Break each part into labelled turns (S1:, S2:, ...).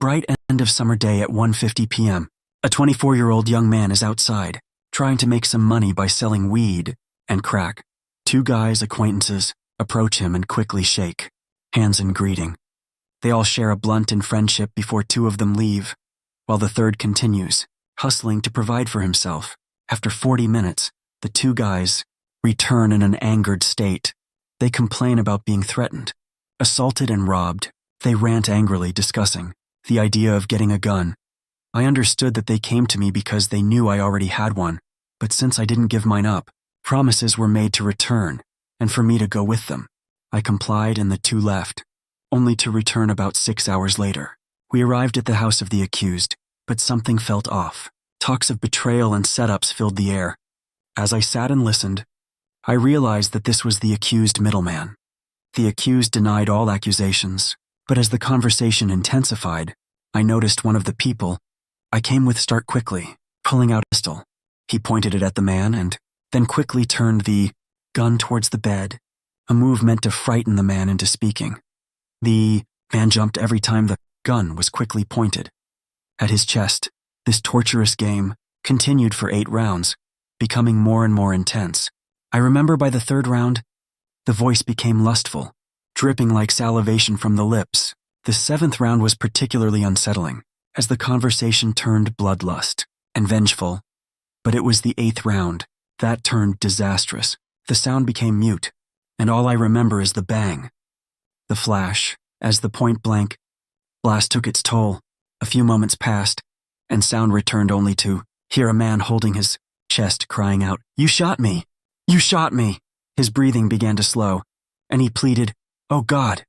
S1: Bright end of summer day at 1:50 p.m. A 24-year-old young man is outside, trying to make some money by selling weed and crack. Two guys, acquaintances, approach him and quickly shake, hands in greeting. They all share a blunt in friendship before two of them leave, while the third continues, hustling to provide for himself. After 40 minutes, the two guys return in an angered state. They complain about being threatened, assaulted and robbed. They rant angrily, discussing the idea of getting a gun. I understood that they came to me because they knew I already had one, but since I didn't give mine up, promises were made to return and for me to go with them. I complied and the two left, only to return about 6 hours later. We arrived at the house of the accused, but something felt off. Talks of betrayal and setups filled the air. As I sat and listened, I realized that this was the accused middleman. The accused denied all accusations, but as the conversation intensified, I noticed one of the people I came with start quickly, pulling out a pistol. He pointed it at the man and then quickly turned the gun towards the bed, a move meant to frighten the man into speaking. The man jumped every time the gun was quickly pointed at his chest. This torturous game continued for 8 rounds, becoming more and more intense. I remember by the 3rd round, the voice became lustful, dripping like salivation from the lips. The 7th round was particularly unsettling, as the conversation turned bloodlust and vengeful. But it was the 8th round that turned disastrous. The sound became mute, and all I remember is the bang, the flash, as the point-blank blast took its toll. A few moments passed, and sound returned only to hear a man holding his chest crying out, "You shot me! You shot me!" His breathing began to slow, and he pleaded, "Oh God!"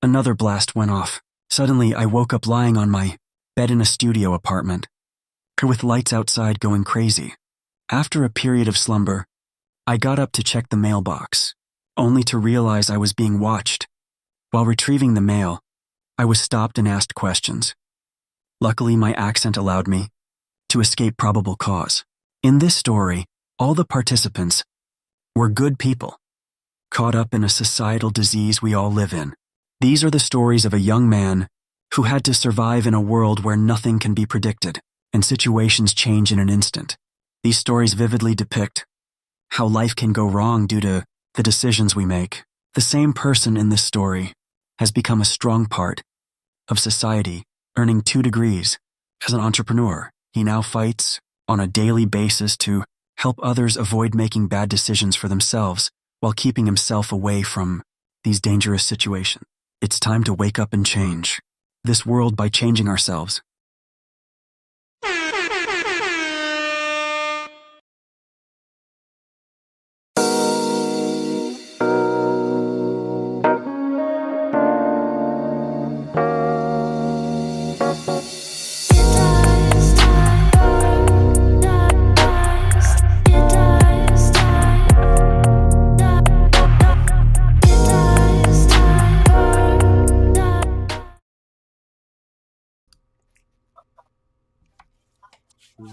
S1: Another blast went off. Suddenly, I woke up lying on my bed in a studio apartment, with lights outside going crazy. After a period of slumber, I got up to check the mailbox, only to realize I was being watched. While retrieving the mail, I was stopped and asked questions. Luckily, my accent allowed me to escape probable cause. In this story, all the participants were good people, caught up in a societal disease we all live in. These are the stories of a young man who had to survive in a world where nothing can be predicted and situations change in an instant. These stories vividly depict how life can go wrong due to the decisions we make. The same person in this story has become a strong part of society, earning 2 degrees. As an entrepreneur, he now fights on a daily basis to help others avoid making bad decisions for themselves while keeping himself away from these dangerous situations. It's time to wake up and change this world by changing ourselves.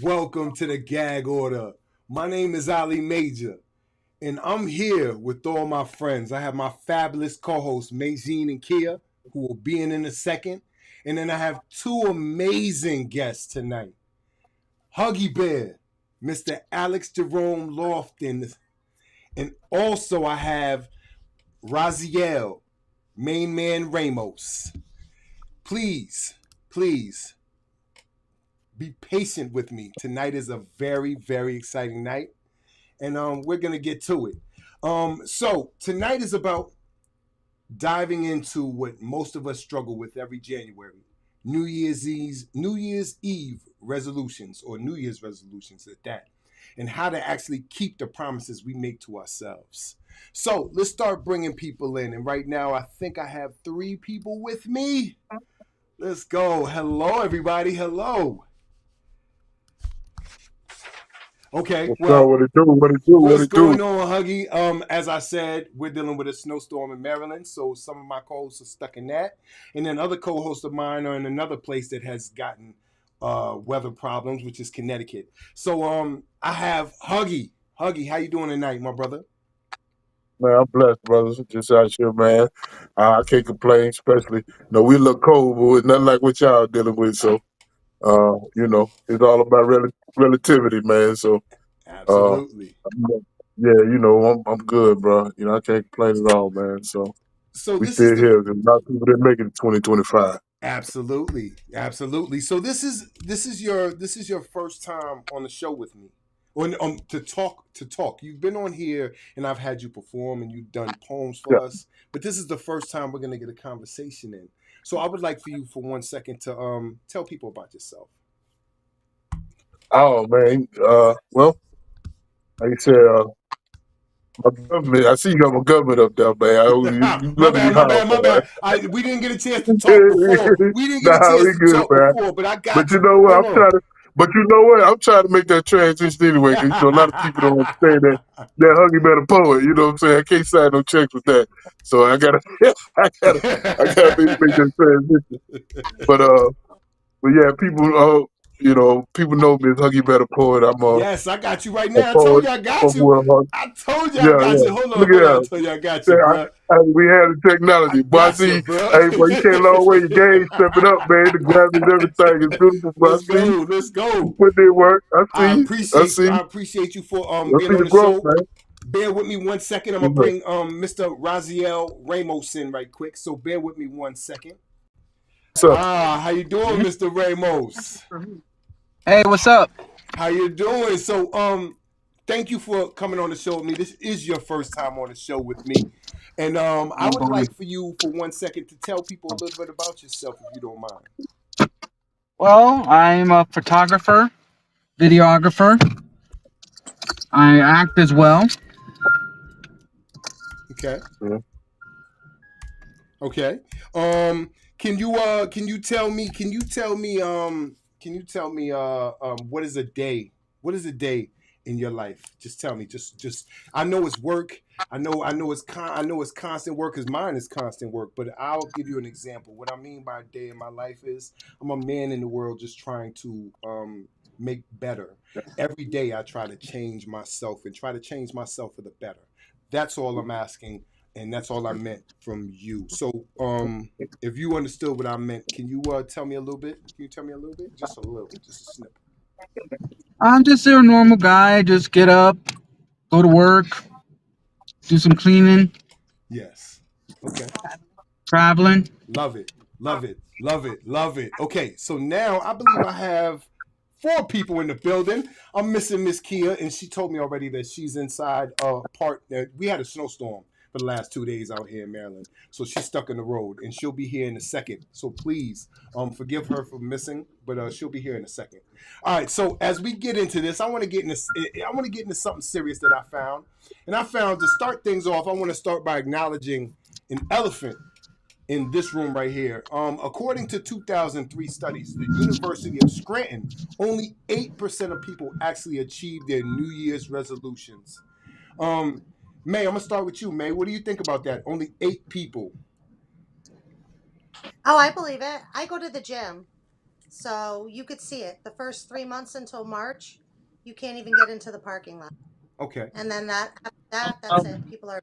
S2: Welcome to the Gag-Order. My name is Allee Major, and I'm here with all my friends. I have my fabulous co-hosts, Maie-Jean and Keya, who will be in a second. And then I have 2 amazing guests tonight. Huggie Bear, Mr. Alex Jerome Lofton, and also I have Razviel Mainman Ramos. Please, be patient with me. Tonight is a very, very exciting night, and we're going to get to it. So tonight is about diving into what most of us struggle with every January, New Year's Eve resolutions, or New Year's resolutions at that, and how to actually keep the promises we make to ourselves. So let's start bringing people in, and right now I think I have 3 people with me. Let's go. Hello, everybody. Hello. Okay, well,
S3: what it do?
S2: What's going on, Huggie? As I said, we're dealing with a snowstorm in Maryland, so some of my co-hosts are stuck in that, and then other co-hosts of mine are in another place that has gotten weather problems, which is Connecticut. So I have Huggie. Huggie, how you doing tonight, my brother?
S3: Man, I'm blessed, brothers. Just out here, man. I can't complain, especially, we look cold, but it's nothing like what y'all dealing with. So, it's all about relativity, man. So, uh,
S2: Absolutely.
S3: yeah, I'm good, bro. I can't complain at all, man. So,
S2: So
S3: we
S2: this is
S3: still
S2: the
S3: here. There's a lot of people that make it in 2025.
S2: Absolutely, absolutely. So this is your first time on the show with me, or to talk. You've been on here, and I've had you perform, and you've done poems
S3: Yeah.
S2: for us. But this is the first time we're gonna get a conversation in. So I would like for you, for 1 second, to tell people about yourself.
S3: Oh, man. Well, like you said, my government. I see you got my government up there, man. You
S2: My
S3: let me
S2: bad, my
S3: house,
S2: bad, my
S3: all
S2: bad. We didn't get a chance to talk before.
S3: right?
S2: We didn't get a
S3: Nah,
S2: chance
S3: we
S2: to
S3: good,
S2: talk
S3: man.
S2: before, but I
S3: But
S2: got
S3: you
S2: you.
S3: know what?
S2: Hold on.
S3: But you know what? I'm trying to make that transition anyway, because a lot of people don't understand that Huggie Bear da Poet. You know what I'm saying? I can't sign no checks with that, so I gotta, I gotta make that transition. But yeah, people know me as Huggie Bear da Poet. I'm
S2: Yes, I got you right
S3: a
S2: now. I told
S3: poet
S2: you I got
S3: from
S2: you.
S3: World Heart.
S2: I told you I
S3: Yeah,
S2: got
S3: yeah.
S2: you. Hold
S3: Look
S2: on,
S3: at
S2: hold on. I
S3: that.
S2: told you I got
S3: Yeah,
S2: you, bro.
S3: we had the
S2: I
S3: technology. Boy, I
S2: got you,
S3: see,
S2: bro.
S3: hey, boy, you came a long way. Your game stepping up, man. The graphics, everything is beautiful, bro. I
S2: Let's
S3: see
S2: go. Let's
S3: you
S2: go.
S3: put in work. I
S2: I
S3: see. I
S2: appreciate you.
S3: see.
S2: I appreciate you for
S3: I
S2: being
S3: see
S2: on
S3: the
S2: the
S3: growth,
S2: show.
S3: man.
S2: Bear with me 1 second. I'm
S3: Yes,
S2: gonna
S3: sir.
S2: bring Mr. Razviel Ramos in right quick. So bear with me 1 second.
S3: What's up?
S2: How you doing, Mr. Ramos?
S4: Hey, what's up?
S2: How you doing? So thank you for coming on the show with me. This is your first time on the show with me. And I would like for you, for 1 second, to tell people a little bit about yourself, if you don't mind.
S4: Well, I'm a photographer, videographer. I act as well.
S2: Okay.
S3: Yeah.
S2: Okay. Um, can you tell me what is a day? What is a day in your life? Just tell me. Just I know it's work. I know it's constant work, because mine is constant work, but I'll give you an example. What I mean by a day in my life is I'm a man in the world just trying to make better. Every day I try to change myself and try to change myself for the better. That's all I'm asking, and that's all I meant from you. So, if you understood what I meant, can you tell me a little bit? Can you tell me a little bit? Just a little, just a snippet.
S4: I'm just a normal guy. Just get up, go to work, do some cleaning,
S2: Yes. Okay.
S4: traveling.
S2: Love it. Love it. Love it. Love it. Okay. So now I believe I have four people in the building. I'm missing Miss Keya, and she told me already that she's inside a part that we had a snowstorm for the last 2 days out here in Maryland. So she's stuck in the road, and she'll be here in a second. So please forgive her for missing, but she'll be here in a second. All right. So as we get into this, I want to get into something serious that I found. And I found, to start things off, I want to start by acknowledging an elephant in this room right here. According to 2003 studies, the University of Scranton, only 8% of people actually achieve their New Year's resolutions. Um, May, I'm gonna start with you. May, what do you think about that? Only 8 people.
S5: Oh, I believe it. I go to the gym, so you could see it. The first 3 months until March, you can't even get into the parking lot.
S2: Okay.
S5: And then that's it. People are.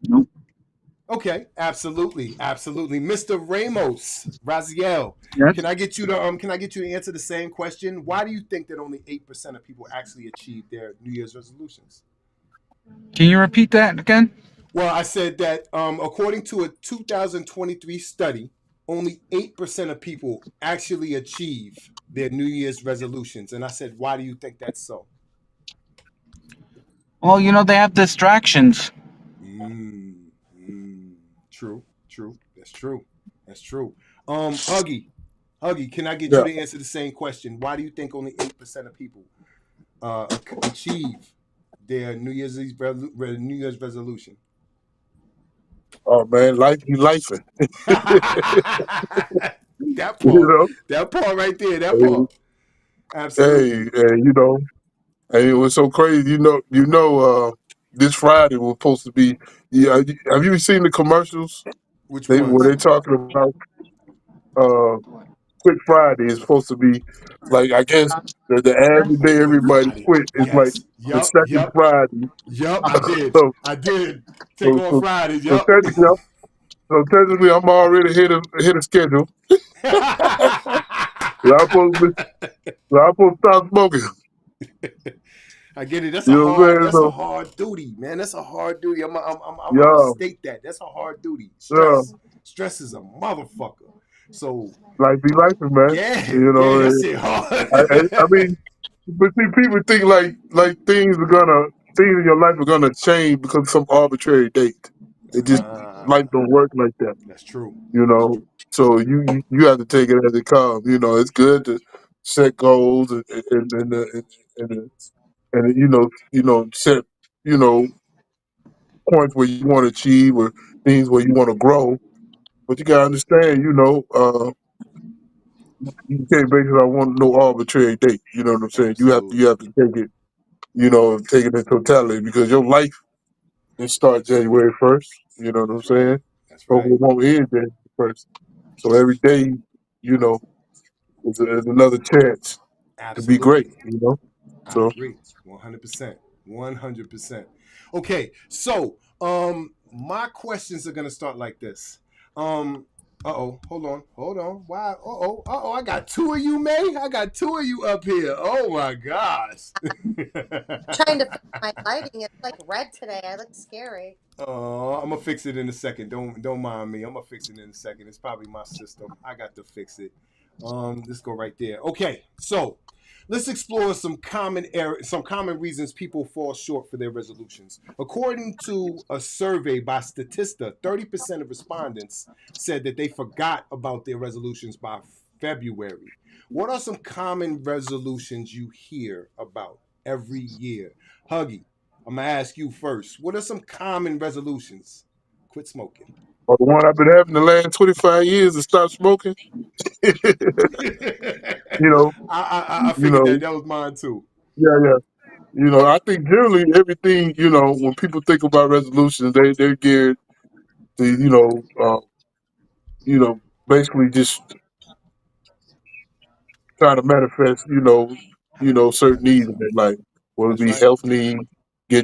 S2: Okay. Absolutely. Absolutely. Mr. Ramos, Raziel,
S4: Yes.
S2: can I get you to answer the same question? Why do you think that only 8% of people actually achieve their New Year's resolutions?
S4: Can you repeat that again?
S2: Well, I said that according to a 2023 study, only 8% of people actually achieve their New Year's resolutions. And I said, why do you think that's so?
S4: Well, they have distractions.
S2: Mm, mm, true, true. That's true. That's true. Huggy, Huggy, can I get you
S3: Yeah.
S2: to answer the same question? Why do you think only 8% of people achieve their New Year's resolution?
S3: Oh, man, life be lifing.
S2: That
S3: You
S2: part,
S3: know?
S2: that part right there, that
S3: Hey,
S2: part. Absolutely.
S3: hey, it was so crazy. This Friday was supposed to be. Yeah, have you seen the commercials?
S2: Which
S3: Where
S2: ones?
S3: they talking about uh Quit Friday is supposed to be like, I guess the average day
S2: Quit
S3: everybody
S2: Friday.
S3: quit is like
S2: Yes.
S3: the
S2: Yup.
S3: second
S2: Yup.
S3: Friday.
S2: Yup. I did.
S3: So
S2: I did. Take
S3: so
S2: on
S3: so,
S2: Fridays.
S3: so
S2: Yup.
S3: technically, I'm already hit a schedule. So I'm supposed to stop smoking.
S2: I get it.
S3: You know what I'm saying?
S2: That's a
S3: So
S2: hard duty, man. That's a hard duty. I'm gonna
S3: yeah,
S2: state that. That's a hard duty.
S3: yeah,
S2: Stress is a motherfucker. So
S3: life be life, man.
S2: yeah,
S3: You
S2: yeah,
S3: know,
S2: that shit
S3: I
S2: hard.
S3: mean, but see, people think like things in your life are gonna change because of some arbitrary date. It just life don't work like that.
S2: That's true.
S3: You
S2: That's
S3: know,
S2: true.
S3: so you have to take it as it comes. You know, it's good to set goals and set points where you want to achieve or things where you want to grow. But you gotta understand, you can't base it on no arbitrary date. You know what I'm saying? You
S2: Absolutely.
S3: have to take it in totality because your life didn't start January 1st. You know what I'm
S2: That's right.
S3: saying?
S2: That's
S3: Hopefully
S2: right.
S3: it won't end January 1st. So every day, you know, is another chance to be great.
S2: Absolutely.
S3: You know,
S2: I
S3: so
S2: agree. 100%. 100%. Okay, so my questions are gonna start like this. Hold on. Why? I got two of you, May. I got two of you up here. Oh my gosh.
S5: Trying to fix my lighting. It's like red today. I look scary.
S2: I'm gonna fix it in a second. Don't mind me. I'm gonna fix it in a second. It's probably my system. I got to fix it. Let's go right there. Okay, so let's explore some common reasons people fall short for their resolutions. According to a survey by Statista, 30% of respondents said that they forgot about their resolutions by February. What are some common resolutions you hear about every year? Huggy, I'm gonna ask you first. What are some common resolutions? Quit smoking.
S3: or the one I've been having the last 25 years to stop smoking. you know,
S2: I
S3: you
S2: figured
S3: know,
S2: that was mine too.
S3: yeah. I think generally everything, when people think about resolutions, they're geared to, basically just trying to manifest, certain needs in their life, whether it
S2: That's
S3: be
S2: right.
S3: health needs, be,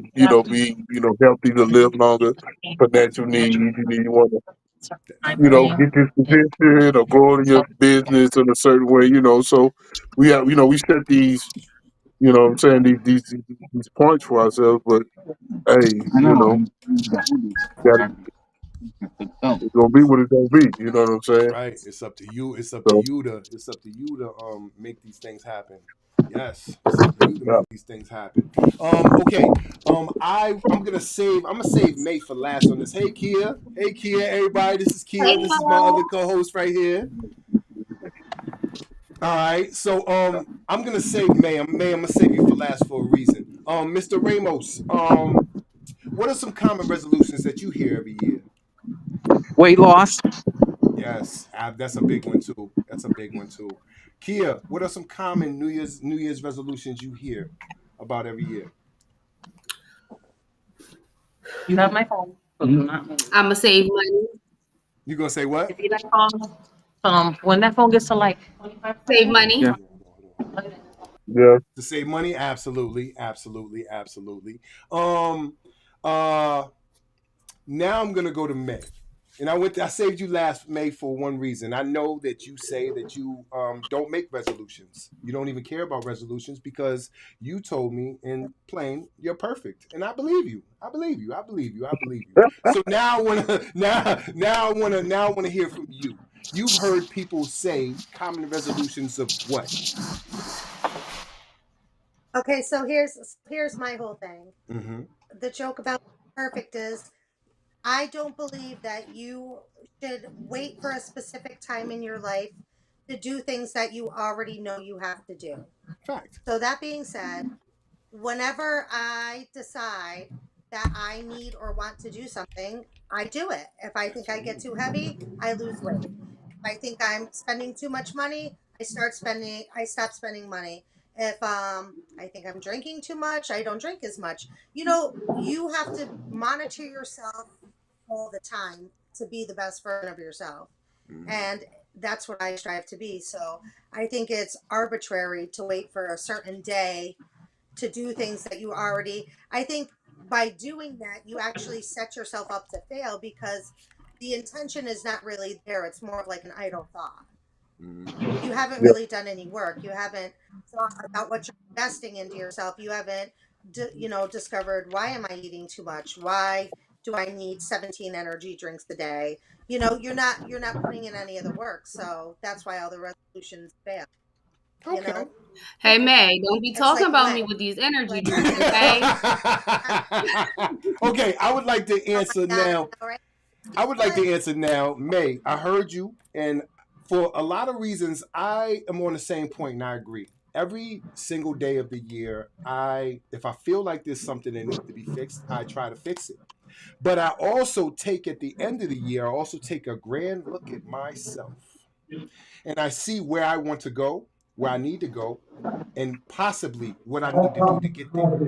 S3: healthy to live longer, financial needs, you want to,
S2: That's right.
S3: get this position or grow in your business in a certain way, so we set these, what I'm saying, these points for ourselves, but hey,
S4: I
S3: got it's gonna be what it's gonna be. You know what I'm
S2: That's
S3: saying?
S2: right. It's up to you.
S3: So
S2: It's up to you to make these things happen. Yes, it's up to you to
S3: yeah.
S2: make these things happen. Okay. I'm gonna save May for last on this. Hey Kia. Hey Kia, everybody. This is Kia. This is my other co-host right here. All right. So I'm gonna save May. I'm gonna save you for last for a reason. Mr. Ramos, what are some common resolutions that you hear every year?
S4: weight loss.
S2: Yes, that's a big one too. That's a big one too. Kia, what are some common New Year's resolutions you hear about every year?
S6: You have my phone, so do not move. I'ma save money.
S2: You gonna say what?
S6: If you like phone, when that phone gets to like 25, save money.
S4: Yeah.
S2: Hold on.
S3: Yeah.
S2: To save money, absolutely. Um, uh, now I'm gonna go to May. And I saved you last May for one reason. I know that you say that you don't make resolutions. You don't even care about resolutions because you told me in plain you're perfect, and I believe you. So now I wanna now I wanna hear from you. You've heard people say common resolutions of what?
S5: Okay, so here's my whole thing.
S2: Mm-hmm.
S5: The joke about perfect is I don't believe that you should wait for a specific time in your life to do things that you already know you have to do.
S2: Fact.
S5: So that being said, whenever I decide that I need or want to do something, I do it. If I think I get too heavy, I lose weight. If I think I'm spending too much money, I stop spending money. If I think I'm drinking too much, I don't drink as much. You have to monitor yourself all the time to be the best version of yourself.
S2: Mm-hmm.
S5: And that's what I strive to be. So I think it's arbitrary to wait for a certain day to do things that you already, I think by doing that, you actually set yourself up to fail because the intention is not really there. It's more of like an idle thought. You haven't
S3: Yeah.
S5: really done any work. You haven't thought about what you're investing into yourself. You haven't, discovered, why am I eating too much? Why do I need 17 energy drinks a day? You're not putting in any of the work. So that's why all the resolutions fail. You
S2: Okay.
S5: know,
S6: Hey, May, don't be
S5: it's
S6: talking
S5: like
S6: about me
S5: Lent.
S6: with these energy
S5: Like,
S6: drinks, okay?
S2: Okay, I would like to
S5: oh my
S2: answer
S5: God,
S2: now.
S5: all right.
S2: I would like
S5: But
S2: to answer now. May, I heard you, and for a lot of reasons, I am on the same point, and I agree. Every single day of the year, if I feel like there's something that needs to be fixed, I try to fix it. But I also take at the end of the year, I also take a grand look at myself, and I see where I want to go, where I need to go, and possibly what I need to do to get there.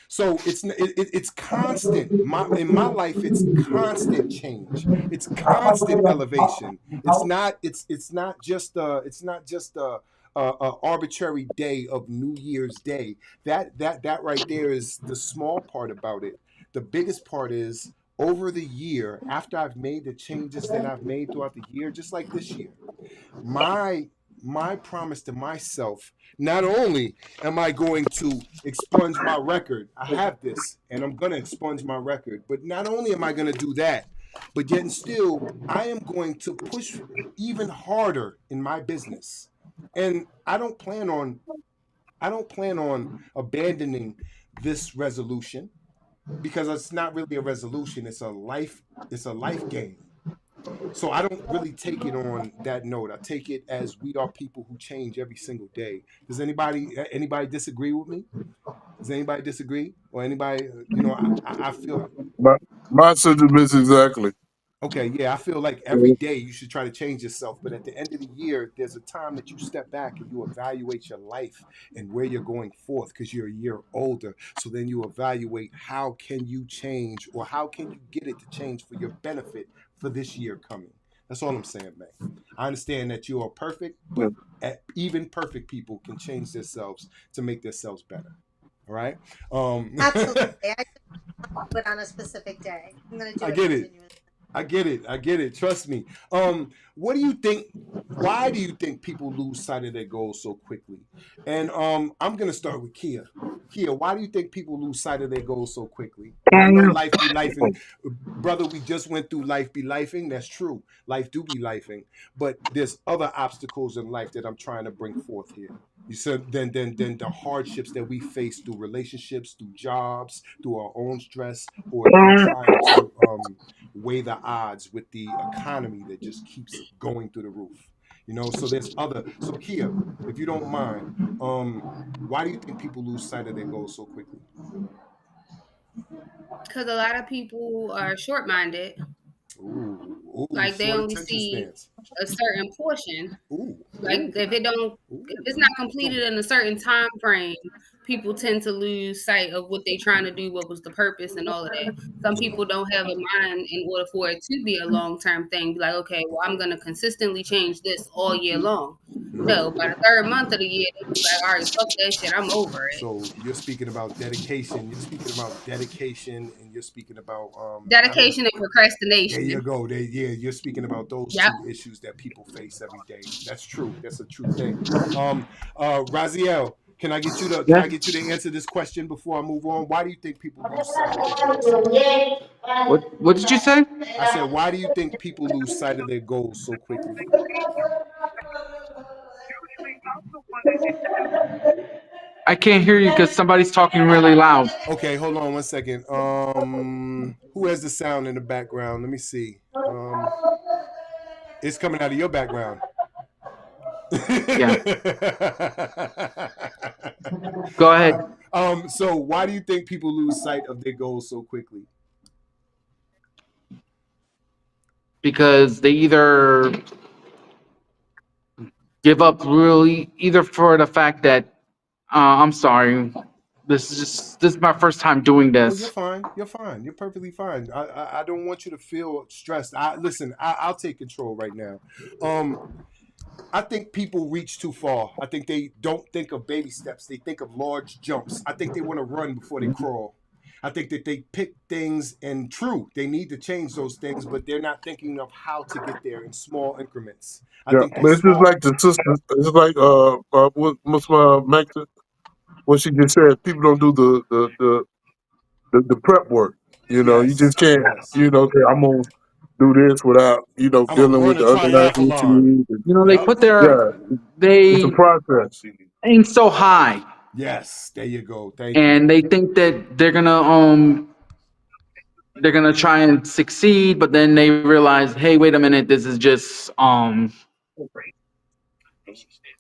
S2: So it's constant. In my life, it's constant change. It's constant elevation. It's not just a arbitrary day of New Year's Day. That right there is the small part about it. The biggest part is over the year, after I've made the changes that I've made throughout the year, just like this year, my my promise to myself, not only am I going to expunge my record, I have this and I'm going to expunge my record, but not only am I going to do that, but yet and still I am going to push even harder in my business. And I don't plan on abandoning this resolution, because it's not really a resolution, it's a life game. So I don't really take it on that note. I take it as we are people who change every single day. Does anybody disagree with me? Does anybody disagree? Or anybody, I feel
S3: My my sentiment is exactly.
S2: okay, yeah, I feel like every day you should try to change yourself. But at the end of the year, there's a time that you step back and you evaluate your life and where you're going forth, because you're a year older. So then you evaluate how can you change, or how can you get it to change for your benefit for this year coming. That's all I'm saying, man. I understand that you are perfect,
S3: Yeah.
S2: but even perfect people can change themselves to make themselves better. All right.
S5: Absolutely. I just do it on a specific day. I'm going to do
S2: I
S5: it
S2: get it.
S5: continuously.
S2: I get it. I get it. Trust me. What do you think? Why do you think people lose sight of their goals so quickly? And I'm gonna start with Keya. Keya, why do you think people lose sight of their goals so quickly? And I know life be lifing, brother. We just went through life be lifing. That's true. Life do be lifing, but there's other obstacles in life that I'm trying to bring forth here. You said then the hardships that we face through relationships, through jobs, through our own stress, or through trying to weigh the odds with the economy that just keeps going through the roof. So there's other. So Keya, if you don't mind, why do you think people lose sight of their goals so quickly?
S6: Because a lot of people are short-minded.
S2: Ooh,
S6: Like they
S2: short
S6: only
S2: attention
S6: see
S2: spans.
S6: a certain portion.
S2: Ooh,
S6: Like
S2: ooh,
S6: if
S2: ooh.
S6: it's not
S2: Go
S6: completed
S2: ahead.
S6: in a certain time frame, people tend to lose sight of what they're trying to do, what was the purpose and all of that. Some
S2: Mm,
S6: people don't have a mind in order for it to be a long-term thing. Be like, okay, well, I'm gonna consistently change this all year long. No,
S2: mm.
S6: by the third month of the year, they be like, all right, fuck that shit, I'm over it.
S2: So you're speaking about dedication. You're speaking about dedication, and you're speaking about not only.
S6: Dedication and
S2: There you
S6: procrastination.
S2: go. Yeah, you're speaking about those
S6: Yep.
S2: two issues that people face every day. That's true. That's a true thing. Raziel, can I
S4: Yes.
S2: get you to answer this question before I move on? Why do you think people lose sight of their goals so quickly?
S4: What did you say?
S2: I said, why do you think people lose sight of their goals so quickly?
S4: I can't hear you because somebody's talking really loud.
S2: Okay, hold on one second. Who has the sound in the background? Let me see. It's coming out of your background.
S4: Yeah. Go ahead.
S2: So why do you think people lose sight of their goals so quickly?
S4: Because they either give up really, either for the fact that, I'm sorry, This is my first time doing
S2: Oh, you're
S4: this.
S2: fine. You're fine. You're perfectly fine. I don't want you to feel stressed. I'll take control right now. Um, I think people reach too far. I think they don't think of baby steps. They think of large jumps. I think they want to run before they crawl. I think that they pick things, and true, they need to change those things, but they're not thinking of how to get there in small increments. I
S3: Yeah,
S2: think
S3: but
S2: those
S3: it's just
S2: small.
S3: like the sister. It's like what's my Max? What she just said. People don't do the prep work. You
S2: Yes,
S3: just can't.
S2: yes.
S3: Say I'm gonna do this without
S2: I'm gonna
S3: dealing with
S2: run a
S3: the underlying
S2: triathlon.
S3: issues. And,
S4: They
S2: Yep.
S4: put their
S3: yeah, it's a
S4: they
S3: process.
S4: aim so high,
S2: Yes. There you go. Thank you.
S4: and they think that they're gonna try and succeed, but then they realize, hey, wait a minute, this is just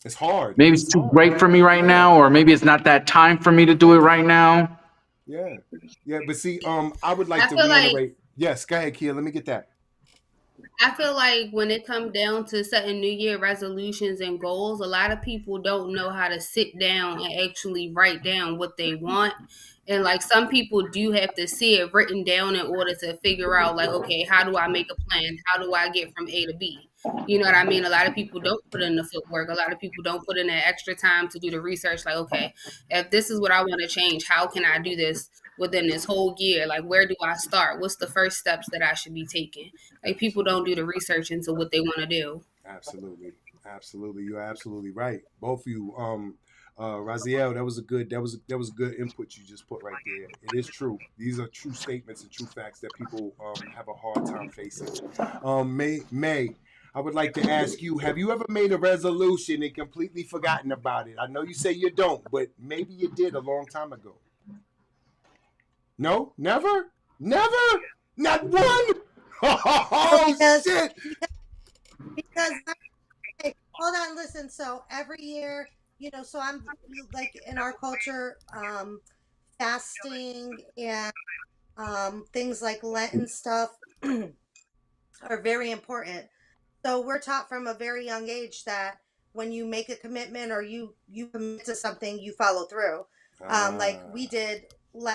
S2: It's hard.
S4: maybe it's too great for me right
S2: Yeah.
S4: now, or maybe it's not that time for me to do it right now.
S2: Yeah. Yeah. But see, I would like
S6: I
S2: to
S6: feel like
S2: reiterate. Yes. Go ahead, Kia. Let me get that.
S6: I feel like when it comes down to setting New Year resolutions and goals, a lot of people don't know how to sit down and actually write down what they want. And like some people do have to see it written down in order to figure out, like, okay, how do I make a plan? How do I get from A to B? You know what I mean? A lot of people don't put in the footwork. A lot of people don't put in that extra time to do the research. Like, okay, if this is what I want to change, how can I do this within this whole year? Like, where do I start? What's the first steps that I should be taking? Like people don't do the research into what they want to do.
S2: Absolutely. Absolutely. You're absolutely right. Both of you. Raziel, that was good input you just put right there. It is true. These are true statements and true facts that people have a hard time facing. May, I would like to ask you: have you ever made a resolution and completely forgotten about it? I know you say you don't, but maybe you did a long time ago. No, never, never, not one.
S5: No,
S2: Oh shit!
S5: because hold on, listen. So every year, so I'm like in our culture, fasting and things like Lenten stuff are very important. So we're taught from a very young age that when you make a commitment or you commit to something, you follow through. Like
S2: Ah,
S5: we did.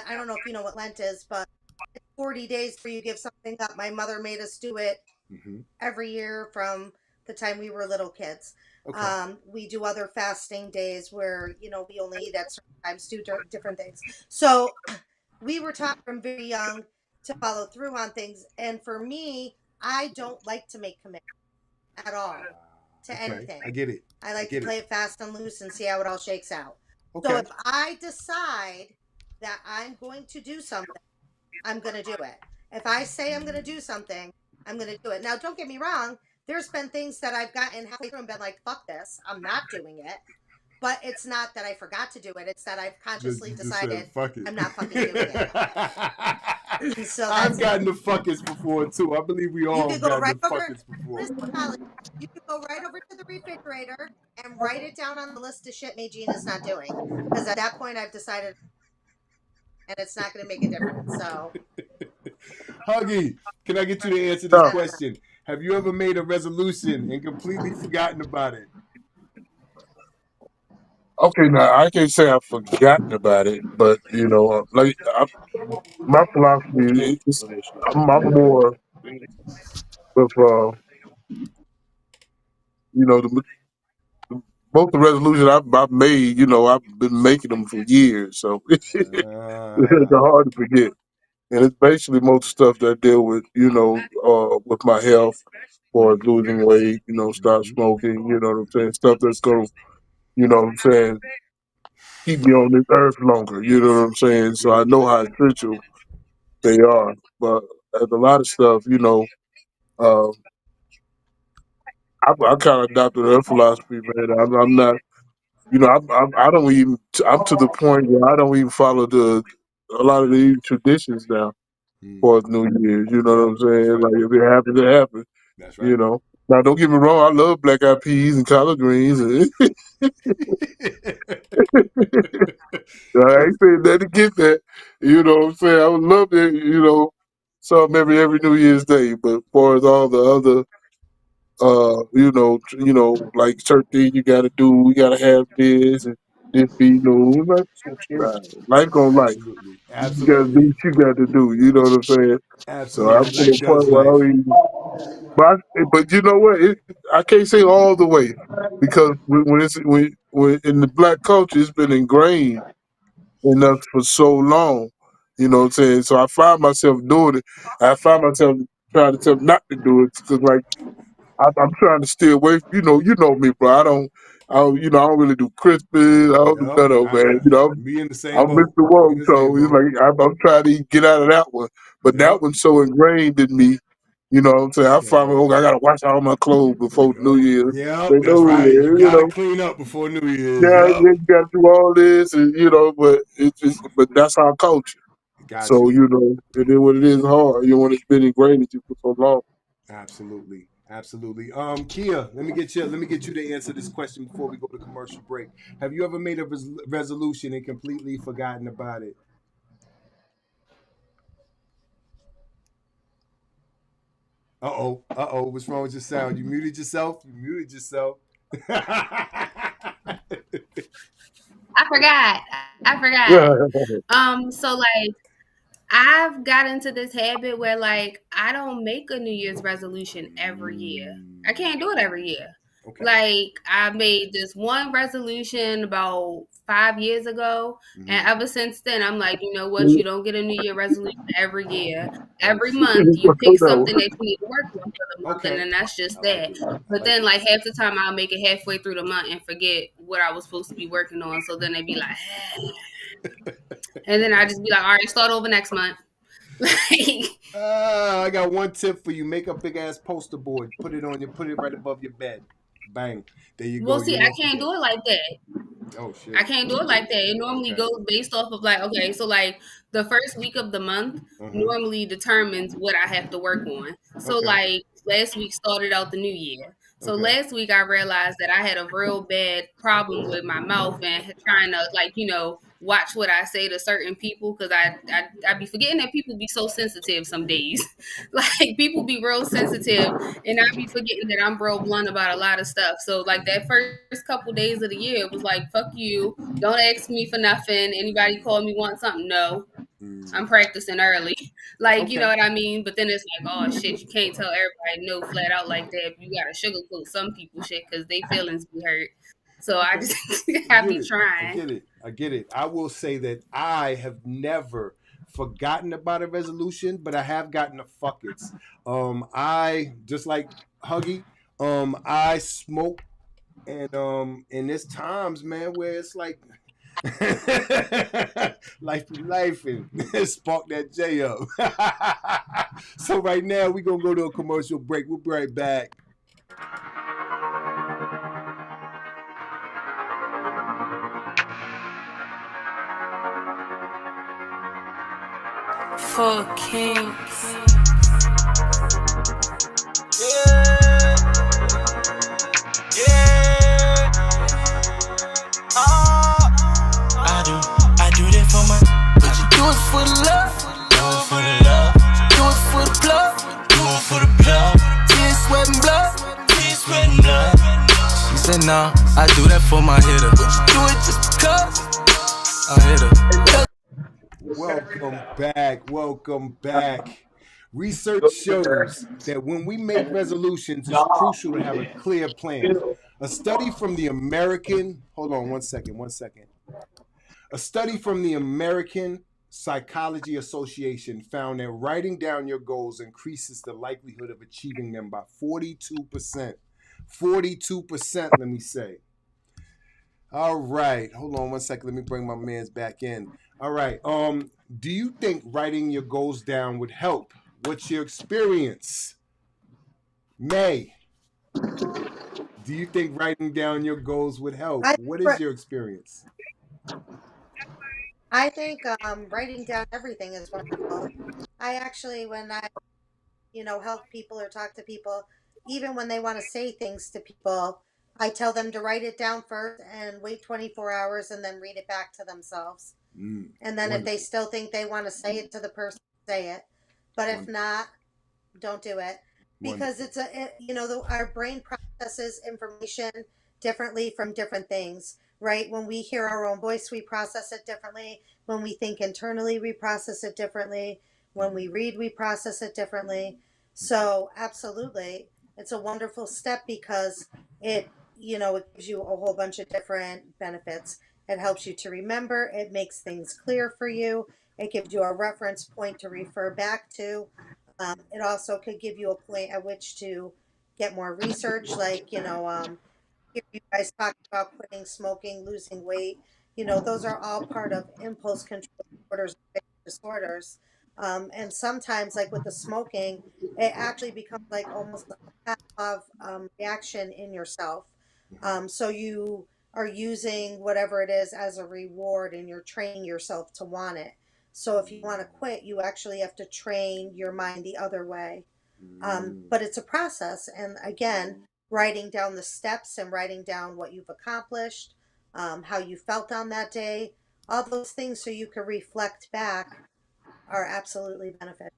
S5: I don't know if you know what Lent is, but 40 days where you give something up. My mother made us do it
S2: mm-hmm.
S5: every year from the time we were little kids.
S2: Okay.
S5: We do other fasting days where, we only eat at certain times, do different things. So we were taught from very young to follow through on things. And for me, I don't like to make commitments at all to
S2: Okay,
S5: anything.
S2: I get it.
S5: I
S2: I
S5: like to
S2: get it.
S5: play it fast and loose and see how it all shakes out. So
S2: Okay.
S5: if I decide that I'm going to do something, I'm going to do it. If I say I'm going to do something, I'm going to do it. Now, don't get me wrong. There's been things that I've gotten halfway through and been like, fuck this. I'm not doing it. But it's not that I forgot to do it. It's that I've consciously
S2: You just said
S5: decided
S2: fuck it.
S5: I'm not fucking doing it. So
S2: I've
S5: that's it.
S2: gotten the fuckers before too. I believe we
S5: You
S2: all
S5: could
S2: have
S5: go
S2: gotten
S5: right
S2: the
S5: over.
S2: fuckers before.
S5: Listen, Allie, you could go right over to the refrigerator and write it down on the list of shit Maie-Jean is not doing. Because at that point, I've decided, and it's not going to make a difference. So
S2: Huggy, can I get you to answer this
S3: No,
S5: I don't know.
S2: question? Have you ever made a resolution and completely forgotten about it?
S3: okay, now I can't say I've forgotten about it, but my philosophy is I'm more with the most of the resolutions I've made. I've been making them for years, so it's
S2: Ah,
S3: hard to forget. And it's basically most stuff that I deal with, with my health, or losing weight, stop
S2: mhm.
S3: smoking, you know what I'm saying? Stuff that's going to, keep me on this earth longer, you know what I'm saying? So I know how essential they are. But there's a lot of stuff, uh, I kind of adopted her philosophy, man. I'm not, I don't even, I'm to the point where I don't even follow a lot of these traditions now
S2: Mm,
S3: for New Year's, you know what I'm
S2: that's
S3: saying?
S2: right.
S3: Like if it happens, it happens.
S2: That's
S3: You
S2: right.
S3: know. Now, don't get me wrong. I love black eyed peas and collard greens. And I ain't saying that to get that. You know what I'm saying? I would love to, some every New Year's Day. But as far as all the other, like certain things you got to do, you got to have this. And Just be like life on life.
S2: Absolutely.
S3: You gotta do
S2: Absolutely.
S3: what you got to do. You know what I'm saying? So I'm
S2: Absolutely.
S3: to the
S2: Life does
S3: point where I
S2: life.
S3: don't even. But you know what? I can't say all the way because when in the black culture, it's been ingrained in us for so long. You know what I'm saying? So I find myself doing it. I find myself trying to tell them not to do it because like I'm trying to stay away. You know me, bro. I don't really do Christmas. I don't do
S2: Yep.
S3: none of it, man.
S2: Me in the same
S3: I'm
S2: boat.
S3: Mr.
S2: We
S3: Woke,
S2: in the same
S3: so it's
S2: boat.
S3: like I'm trying to get out of that one. But that
S2: Yep.
S3: one's so ingrained in me. You know what I'm saying? I
S2: Can't
S3: find me,
S2: do it.
S3: I gotta wash all my clothes before New
S2: Yep.
S3: Year's. They
S2: Yep. That's
S3: know,
S2: right. You
S3: you
S2: gotta
S3: know.
S2: clean up before New Year's.
S3: Yeah,
S2: Yep.
S3: you gotta do all this, and but but that's our culture.
S2: Got
S3: So
S2: you.
S3: it is what it is. Hard. When it's been ingrained in you for so long.
S2: Absolutely. Absolutely. Keya, let me get you to answer this question before we go to commercial break. Have you ever made a resolution and completely forgotten about it? Uh-oh. Uh-oh. What's wrong with your sound? You muted yourself? You muted yourself.
S6: I forgot. I forgot.
S3: Yeah.
S6: So like I've got into this habit where like I don't make a New Year's resolution every year. I
S2: Mm,
S6: can't do it every year.
S2: okay.
S6: Like I made this one resolution about 5 years ago, and
S2: Hmm.
S6: ever since then I'm like, you know what? You don't get a New Year resolution every year.
S2: Oh
S6: Every
S2: shit.
S6: month you pick
S3: No.
S6: something that you need to work on for the month, and
S2: Okay.
S6: then that's just
S2: I like
S6: that.
S2: it. I
S6: But
S2: like
S6: then
S2: it.
S6: like half the time I'll make it halfway through the month and forget what I was supposed to be working on. So then they'd be like, and then I just be like, all right, start over next month. Like,
S2: I got one tip for you. Make a big ass poster board. Put it right above your bed. Bang. There you
S6: well,
S2: go.
S6: see,
S2: You
S6: I
S2: won't
S6: can't
S2: forget.
S6: do it like that.
S2: Oh shit.
S6: I can't do it like that. It normally
S2: Okay.
S6: goes based off of like, okay, so like the first week of the month
S2: Uh-huh.
S6: normally determines what I have to work on. So
S2: Okay.
S6: like last week started out the new year. So
S2: Okay.
S6: last week I realized that I had a real bad problem with my mouth and trying to like, watch what I say to certain people because I be forgetting that people be so sensitive some days. Like people be real sensitive and I be forgetting that I'm real blunt about a lot of stuff. So like that first couple days of the year, it was like, fuck you. Don't ask me for nothing. Anybody call me want something? No. I'm
S2: Mm.
S6: practicing early. Like, you know
S2: Okay.
S6: what I mean? But then it's like, oh shit, you can't tell everybody no flat out like that. You gotta sugarcoat some people shit because they feelings be hurt. So I
S2: Okay.
S6: just
S2: I
S6: I
S2: get
S6: be
S2: it. I
S6: trying.
S2: get it. I get it. I will say that I have never forgotten about a resolution, but I have gotten the fuck it's. I just like Huggy. I smoke and there's times, man, where it's like life be life and spark that J up. So right now we gonna go to a commercial break. We'll be right back.
S7: For kings. Yeah, yeah. I do that for my. But you do it for the love. Do it for the love. Do it for the plug. Do it for the plug. Tears, sweat, and blood. Tears, sweat, and blood. She said, nah, I do that for my hitter. But you do it just because I hit her.
S2: Welcome back. Welcome back. Research shows that when we make resolutions, it's crucial to have a clear plan. A study from the American, hold on one second. A study from the American Psychology Association found that writing down your goals increases the likelihood of achieving them by 42%. 42%, let me say. All right. Hold on one second. Let me bring my man's back in. All right. Do you think writing your goals down would help? What's your experience? May, do you think writing down your goals would help?
S5: I
S2: What is your experience?
S5: I think writing down everything is wonderful. I actually, when I help people or talk to people, even when they want to say things to people, I tell them to write it down first and wait 24 hours and then read it back to themselves. And then if they
S2: Wonderful.
S5: still think they want to say it to the person, say it. But if
S2: Wonderful.
S5: not, don't do it because
S2: Wonderful.
S5: our brain processes information differently from different things. right? When we hear our own voice, we process it differently. When we think internally, we process it differently. When we read, we process it differently. So, absolutely, it's a wonderful step because it gives you a whole bunch of different benefits. It helps you to remember, it makes things clear for you, it gives you a reference point to refer back to. It also could give you a point at which to get more research, like, hear you guys talking about quitting smoking, losing weight. Those are all part of impulse control disorders. And sometimes, like with the smoking, it actually becomes like almost a Pavlov reaction in yourself. So you are using whatever it is as a reward and you're training yourself to want it. So if you want to quit, you actually have to train your mind the other way. But it's a process. And again, writing down the steps and writing down what you've accomplished, how you felt on that day, all those things so you can reflect back are absolutely beneficial.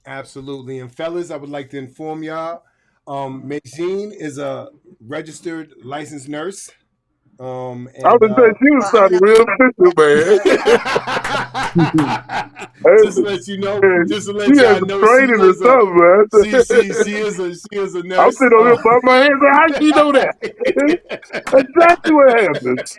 S2: Absolutely. And fellas, I would like to inform y'all, Maie-Jean is a registered licensed nurse.
S3: I
S2: And
S3: would say she was
S5: Well, I'm
S3: sounding
S5: not.
S3: real official, man.
S2: Just to let you know,
S3: Hey,
S2: just to let
S3: she has
S2: y'all
S3: some
S2: know, she
S3: training or
S2: is a
S3: something, man.
S2: she is a
S3: I'm
S2: nurse.
S3: sitting over here by my head. How she know that? Exactly what happens.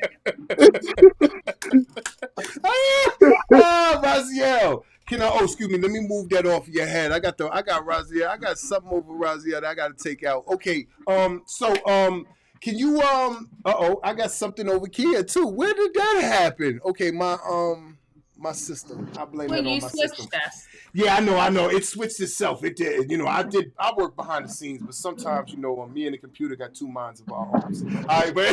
S2: Razviel. Excuse me, let me move that off your head. I got Razviel. I got something over Razviel that I gotta take out. Okay. Can you I got something over Keya too. Where did that happen? Okay, my system. I blame
S6: Well,
S2: that on
S6: you
S2: my system.
S6: switched us.
S2: Yeah, I know. It switched itself. It did. I work behind the scenes, but sometimes, me and the computer got two minds of our own. All right, but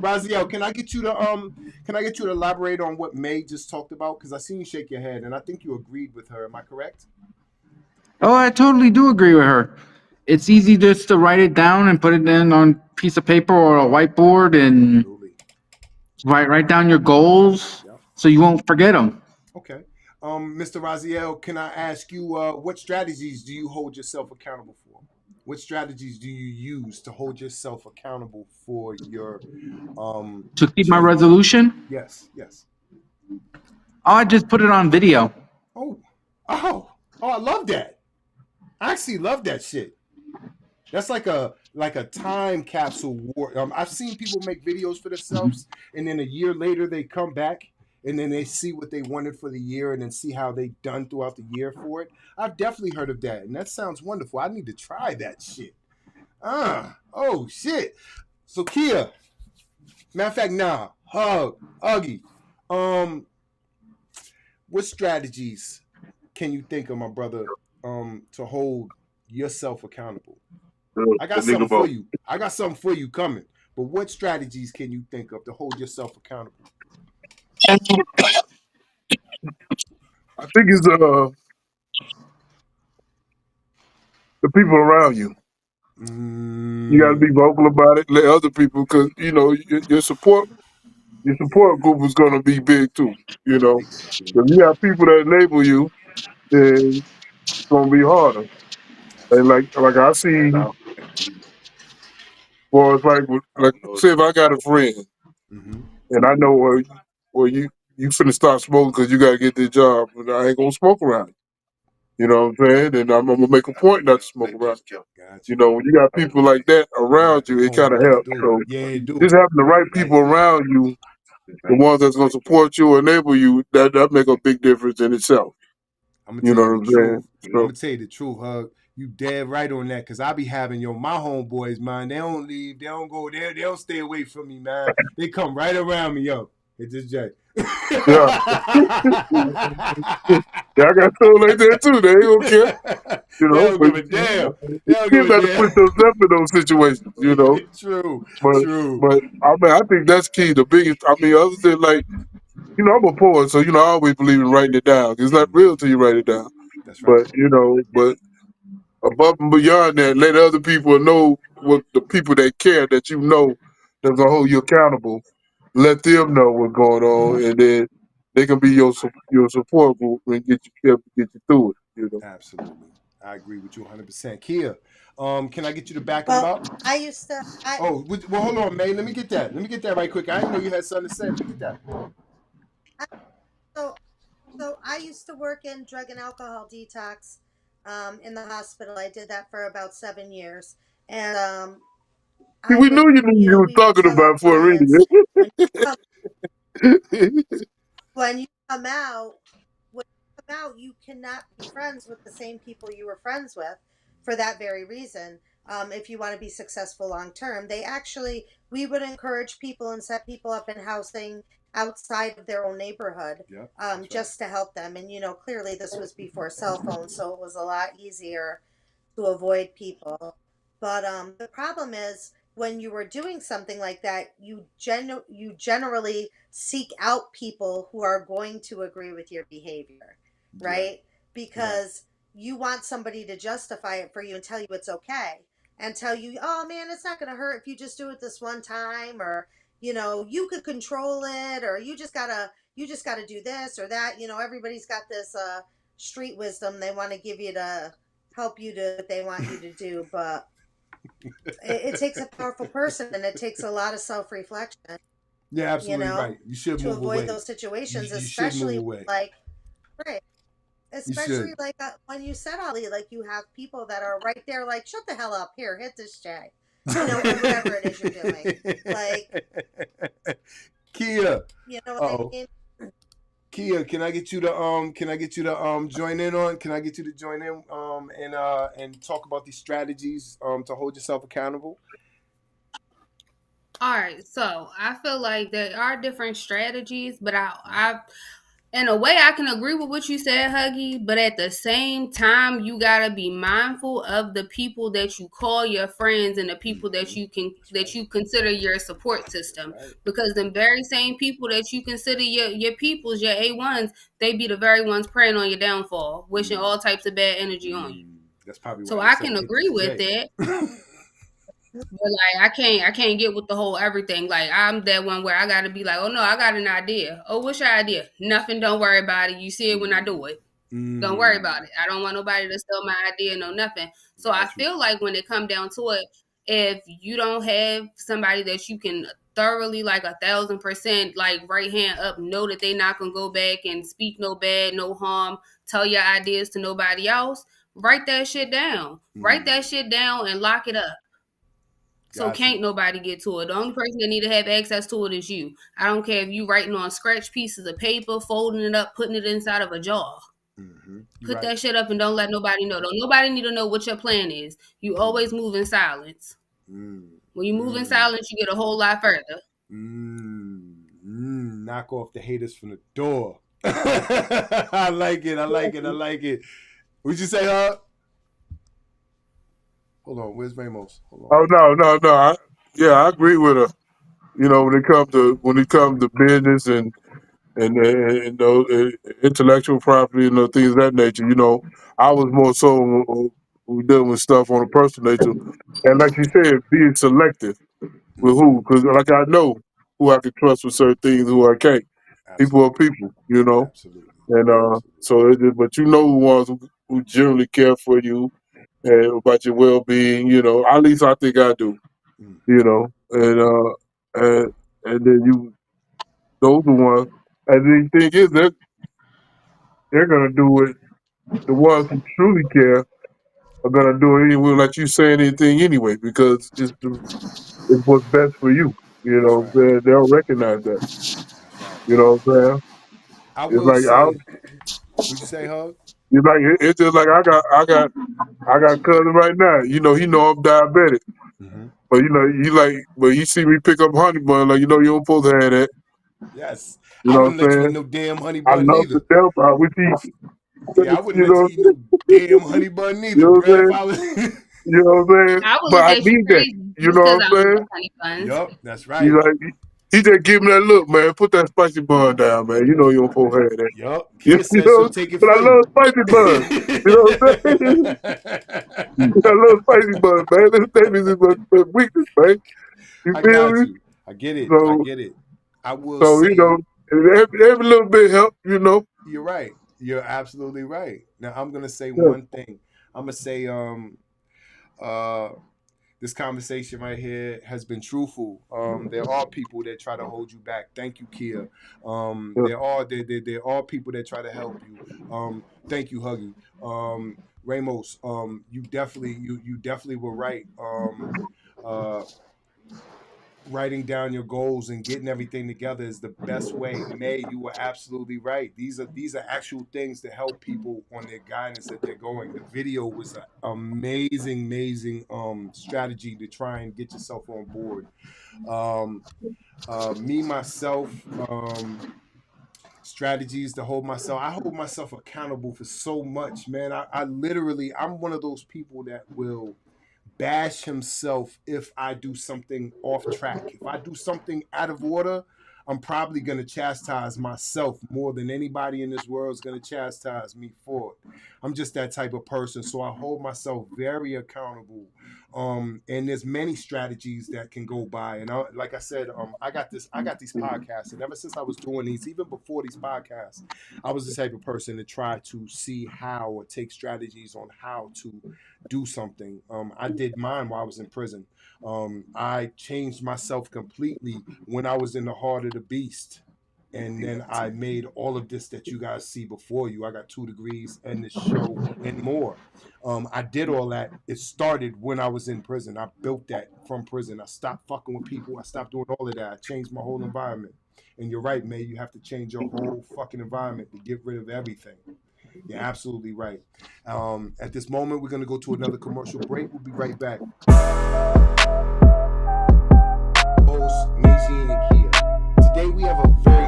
S2: Razviel, can I get you to elaborate on what May just talked about? Because I seen you shake your head, and I think you agreed with her. Am I correct?
S4: Oh, I totally do agree with her. It's easy just to write it down and put it in on a piece of paper or a whiteboard and
S2: Absolutely.
S4: write down your goals
S2: Yep.
S4: so you won't forget them.
S2: Okay. Mr. Razviel, can I ask you what strategies do you hold yourself accountable for? What strategies do you use to hold yourself accountable for your
S4: To keep my
S2: change?
S4: resolution,
S2: Yes, yes.
S4: I just put it on video.
S2: Oh, I love that. I actually love that shit. That's like a time capsule war. I've seen people make videos for themselves, and then a year later they come back and then they see what they wanted for the year, and then see how they done throughout the year for it. I've definitely heard of that, and that sounds wonderful. I need to try that shit. Oh shit. So Keya, matter of fact, nah, Huggie, um, what strategies can you think of, my brother, to hold yourself accountable? I
S3: The
S2: got
S3: nigga
S2: something for
S3: vote.
S2: you. I got something for you coming. But what strategies can you think of to hold yourself accountable?
S3: I think it's the people around you. You got to be
S2: Mm,
S3: vocal about it. Let other people, because your support group is going to be big too. You know,
S2: exactly.
S3: if you have people that enable you, then it's going to be harder. And
S2: Absolutely.
S3: like I see, well, it's like say if I got a friend
S2: Mm-hmm.
S3: and I know you finna start smoking because you got to get this job, and I ain't gonna smoke around you. You know what I'm saying? And I'm gonna make a point not to smoke around you.
S2: Got
S3: You
S2: you.
S3: know, when you got people like that around you, it
S2: Oh,
S3: kind of
S2: it
S3: helps.
S2: do.
S3: So
S2: Yeah, it do.
S3: just having the right people around you, the ones that's gonna support you, enable you, that make a big difference in itself.
S2: I'm gonna
S3: You
S2: tell
S3: know
S2: you
S3: what
S2: the
S3: I'm saying?
S2: truth. I'm
S3: So
S2: gonna tell you the truth, Hug. You dead right on that, cause I be having my homeboys, man. They don't leave. They don't go there. They don't stay away from me, man. They come right around me, yo. It's just Jay.
S3: yeah, yeah, I got told like that too. They ain't gonna care. You
S2: They
S3: know,
S2: don't
S3: but
S2: give a damn. They
S3: you
S2: don't
S3: still
S2: give a
S3: got to
S2: damn.
S3: put yourself in those situations. You know,
S2: True,
S3: but
S2: true.
S3: but I think that's key. The biggest. Other than like I'm a poet, so I always believe in writing it down. It's not real till you write it down.
S2: That's right.
S3: But above and beyond that, let other people know what the people that care that that's gonna hold you accountable. Let them know what's going on, and then they can be your support group and get you through it.
S2: Absolutely. I agree with you 100%. Keya, can I get you to back him
S5: Well,
S2: up?
S5: I used to.
S2: Well, hold on, May. Let me get that. Let me get that right quick. I didn't know you had something to say. Let me get that.
S5: I so so I used to work in drug and alcohol detox in the hospital. I did that for about 7 years, and
S3: See,
S5: I
S3: we
S5: would,
S3: knew you knew you were
S5: we would
S3: talking
S5: tell our
S3: about for a
S5: clients
S3: reason.
S5: when when you come out, when you come out, you cannot be friends with the same people you were friends with for that very reason. If you want to be successful long term, we would encourage people and set people up in housing outside of their own neighborhood,
S2: Yeah, that's right.
S5: just to help them. And, clearly this was before cell phones, so it was a lot easier to avoid people. But the problem is when you were doing something like that, you generally seek out people who are going to agree with your behavior, right? Because you want somebody to justify it for you and tell you it's okay and tell you, oh man, it's not going to hurt if you just do it this one time, or you could control it, or you just gotta do this or that. Everybody's got this street wisdom they want to give you to help you do what they want you to do, but it takes a powerful person, and it takes a lot of self-reflection,
S2: Yeah, absolutely right. You should
S5: to
S2: move
S5: avoid
S2: away.
S5: those situations,
S2: You should move
S5: especially
S2: away.
S5: like, right,
S2: You should.
S5: especially like when you said, Ali, like you have people that are right there, like, shut the hell up, here, hit this J, or whatever it is you're doing, like,
S2: Keya.
S5: you know what I
S2: Uh-oh.
S5: mean?
S2: Keya, can I get you to join in on? Can I get you to join in and talk about these strategies to hold yourself accountable?
S6: All right, so I feel like there are different strategies, but I in a way I can agree with what you said, Huggie, but at the same time you gotta be mindful of the people that you call your friends and the people that you consider your support system.
S2: Right.
S6: Because the very same people that you consider your peoples, your A1s, they be the very ones preying on your downfall, wishing all types of bad energy on you.
S2: That's probably
S6: So
S2: why they
S6: I
S2: said
S6: can
S2: hit
S6: agree
S2: this
S6: with
S2: J.
S6: that. But like I can't get with the whole everything. Like I'm that one where I gotta be like, oh no, I got an idea. Oh, what's your idea? Nothing, don't worry about it. You see it when I do it. Don't worry about it. I don't want nobody to steal my idea, no nothing. So I feel like when it come down to it, if you don't have somebody that you can thoroughly, like 1,000%, like right hand up, know that they not gonna go back and speak no bad, no harm, tell your ideas to nobody else, write that shit down. Write that shit down and lock it up. So can't nobody get to it. The only person that need to have access to it is you. I don't care if you writing on scratch pieces of paper, folding it up, putting it inside of a jar. Put that shit up and don't let nobody know. Don't nobody need to know what your plan is. You always move in silence. When you move in silence, you get a whole lot further.
S2: Knock off the haters from the door. I like it. I like it. I like it. What'd you say, huh? Hold on. Where's Ramos? Hold on.
S3: Oh no. I agree with her. When it comes to business and intellectual property and things of that nature. I was more so dealing with stuff on a personal nature, and like you said, being selective with who, because like I know who I can trust with certain things, who I can't. People are people,
S2: Absolutely.
S3: and but the ones who generally care for you and about your well being. At least I think I do. And then those are ones. And the thing is that they're gonna do it. The ones who truly care are gonna do it anyway, like you saying anything anyway, because it's what's best for you. They'll recognize that.
S2: That's right.
S3: You know what I'm saying?
S2: I
S3: It's
S2: will
S3: like
S2: say. What'd you say, Hug?
S3: it's just like I got cousin right now. He know I'm diabetic, but but he see me pick up honey bun, like you don't supposed to have that.
S2: Yes.
S3: You
S2: I
S3: know what
S2: wouldn't
S3: I'm
S2: let you eat
S3: saying?
S2: no damn honey
S3: I
S2: bun
S3: love the
S2: neither.
S3: death. I wish he,
S2: Yeah, I wouldn't
S3: you
S2: let you
S3: know,
S2: eat no damn honey bun neither,
S3: you know what
S2: bruh.
S3: I'm
S2: If
S3: saying?
S2: I was.
S3: You know what I'm saying?
S6: I would
S3: But
S6: look
S3: I
S6: at you
S3: need that.
S6: crazy
S3: You
S6: just
S3: know
S6: because
S3: what
S6: I
S3: I'm
S6: don't
S3: saying?
S6: like honey buns.
S2: Yup, that's
S3: He's
S2: right.
S3: like, he just give me that look, man. Put that spicy bun down, man. You know you don't supposed to have that.
S2: Yup.
S3: You
S2: Kia said she'll
S3: know,
S2: take it
S3: but I
S2: free.
S3: love spicy buns. You know what I'm saying? I love spicy buns, man. This is my weakness, man. You
S2: I
S3: feel
S2: got
S3: me?
S2: you. I get it. I
S3: So,
S2: get it. I will
S3: so
S2: say
S3: every little bit help.
S2: you're right. You're absolutely right. Now I'm gonna say
S3: Yeah.
S2: one thing. I'm gonna say uh this conversation right here has been truthful. There are people that try to hold you back. Thank you, Keya.
S3: Yeah.
S2: There are people that try to help you. Thank you, Huggie. Ramos, you definitely were right. Uh, Writing down your goals and getting everything together is the best way. May, you were absolutely right. These are actual things to help people on their guidance that they're going. The video was an amazing strategy to try and get yourself on board. Um, Me myself, strategies to hold myself. I hold myself accountable for so much, man. I literally, I'm one of those people that will bash himself if I do something off track. If I do something out of order, I'm probably going to chastise myself more than anybody in this world is going to chastise me for it. I'm just that type of person. So I hold myself very accountable. And there's many strategies that can go by. And like I said, I got these podcasts. And ever since I was doing these, even before these podcasts, I was the type of person to try to see how or take strategies on how to do something. I did mine while I was in prison. I changed myself completely when I was in the heart of the beast. And then I made all of this that you guys see before you. I got 2 degrees and the show and more. I did all that. It started when I was in prison. I built that from prison. I stopped fucking with people. I stopped doing all of that. I changed my whole environment. And you're right, May. You have to change your whole fucking environment to get rid of everything. You're absolutely right. At this moment, we're going to go to another commercial break. We'll be right back. Host Maie-Jean and Keya. Today we have a very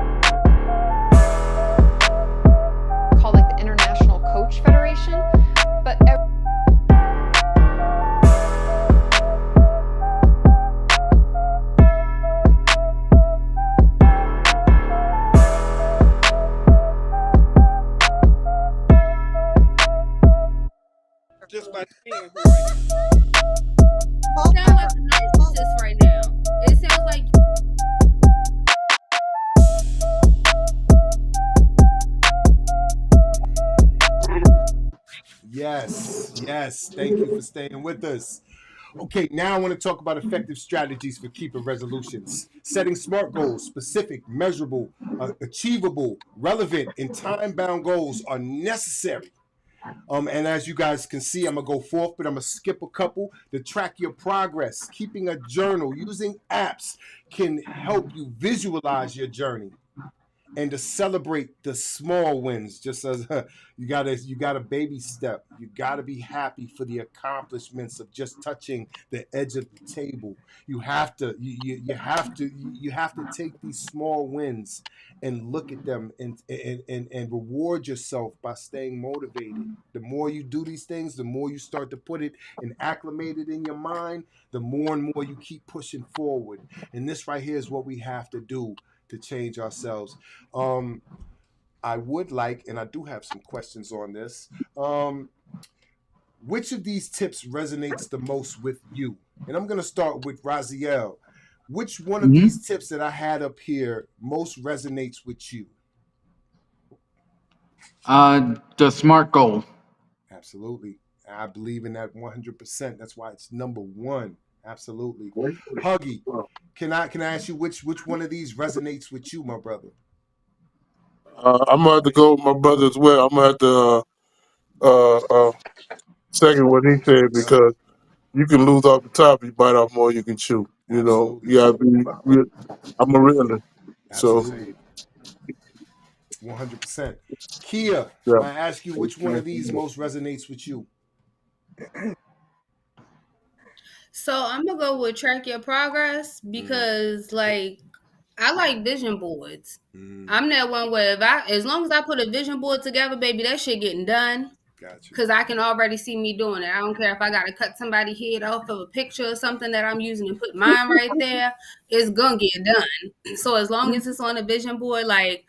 S8: called like the International Coach Federation, but
S9: just by being who I am.
S6: You sound like a narcissist right now. It sounds like
S2: Yes. Thank you for staying with us. Okay, now I want to talk about effective strategies for keeping resolutions. Setting SMART goals, specific, measurable, achievable, relevant, and time-bound goals are necessary. And as you guys can see, I'm going to go forth, but I'm going to skip a couple to track your progress. Keeping a journal, using apps can help you visualize your journey and to celebrate the small wins. Just as you gotta baby step. You gotta be happy for the accomplishments of just touching the edge of the table. You have to take these small wins and look at them and reward yourself by staying motivated. The more you do these things, the more you start to put it and acclimate it in your mind, the more and more you keep pushing forward. And this right here is what we have to do to change ourselves. I would like, and I do have some questions on this. Which of these tips resonates the most with you? And I'm going to start with Razviel. Which one of these tips that I had up here most resonates with you?
S4: The SMART goal.
S2: Absolutely. I believe in that 100%. That's why it's number one. Absolutely. Huggie, can I ask you which one of these resonates with you, my brother?
S3: I'm gonna have to go with my brother as well. I'm gonna have to second what he said because you can lose off the top, you bite off more you can chew. You know,
S2: Absolutely.
S3: you gotta be. I'm a realist, so
S2: Absolutely. 100%. Keya,
S3: yeah.
S2: I ask you which one of these most resonates with you?
S6: so I'm gonna go with track your progress because like I like vision boards. I'm that one where as long as I put a vision board together, baby, that shit getting done.
S2: Got you.
S6: Because I can already see me doing it. I don't care if I gotta cut somebody's head off of a picture or something that I'm using and put mine right there. It's gonna get done. So as long as it's on a vision board, like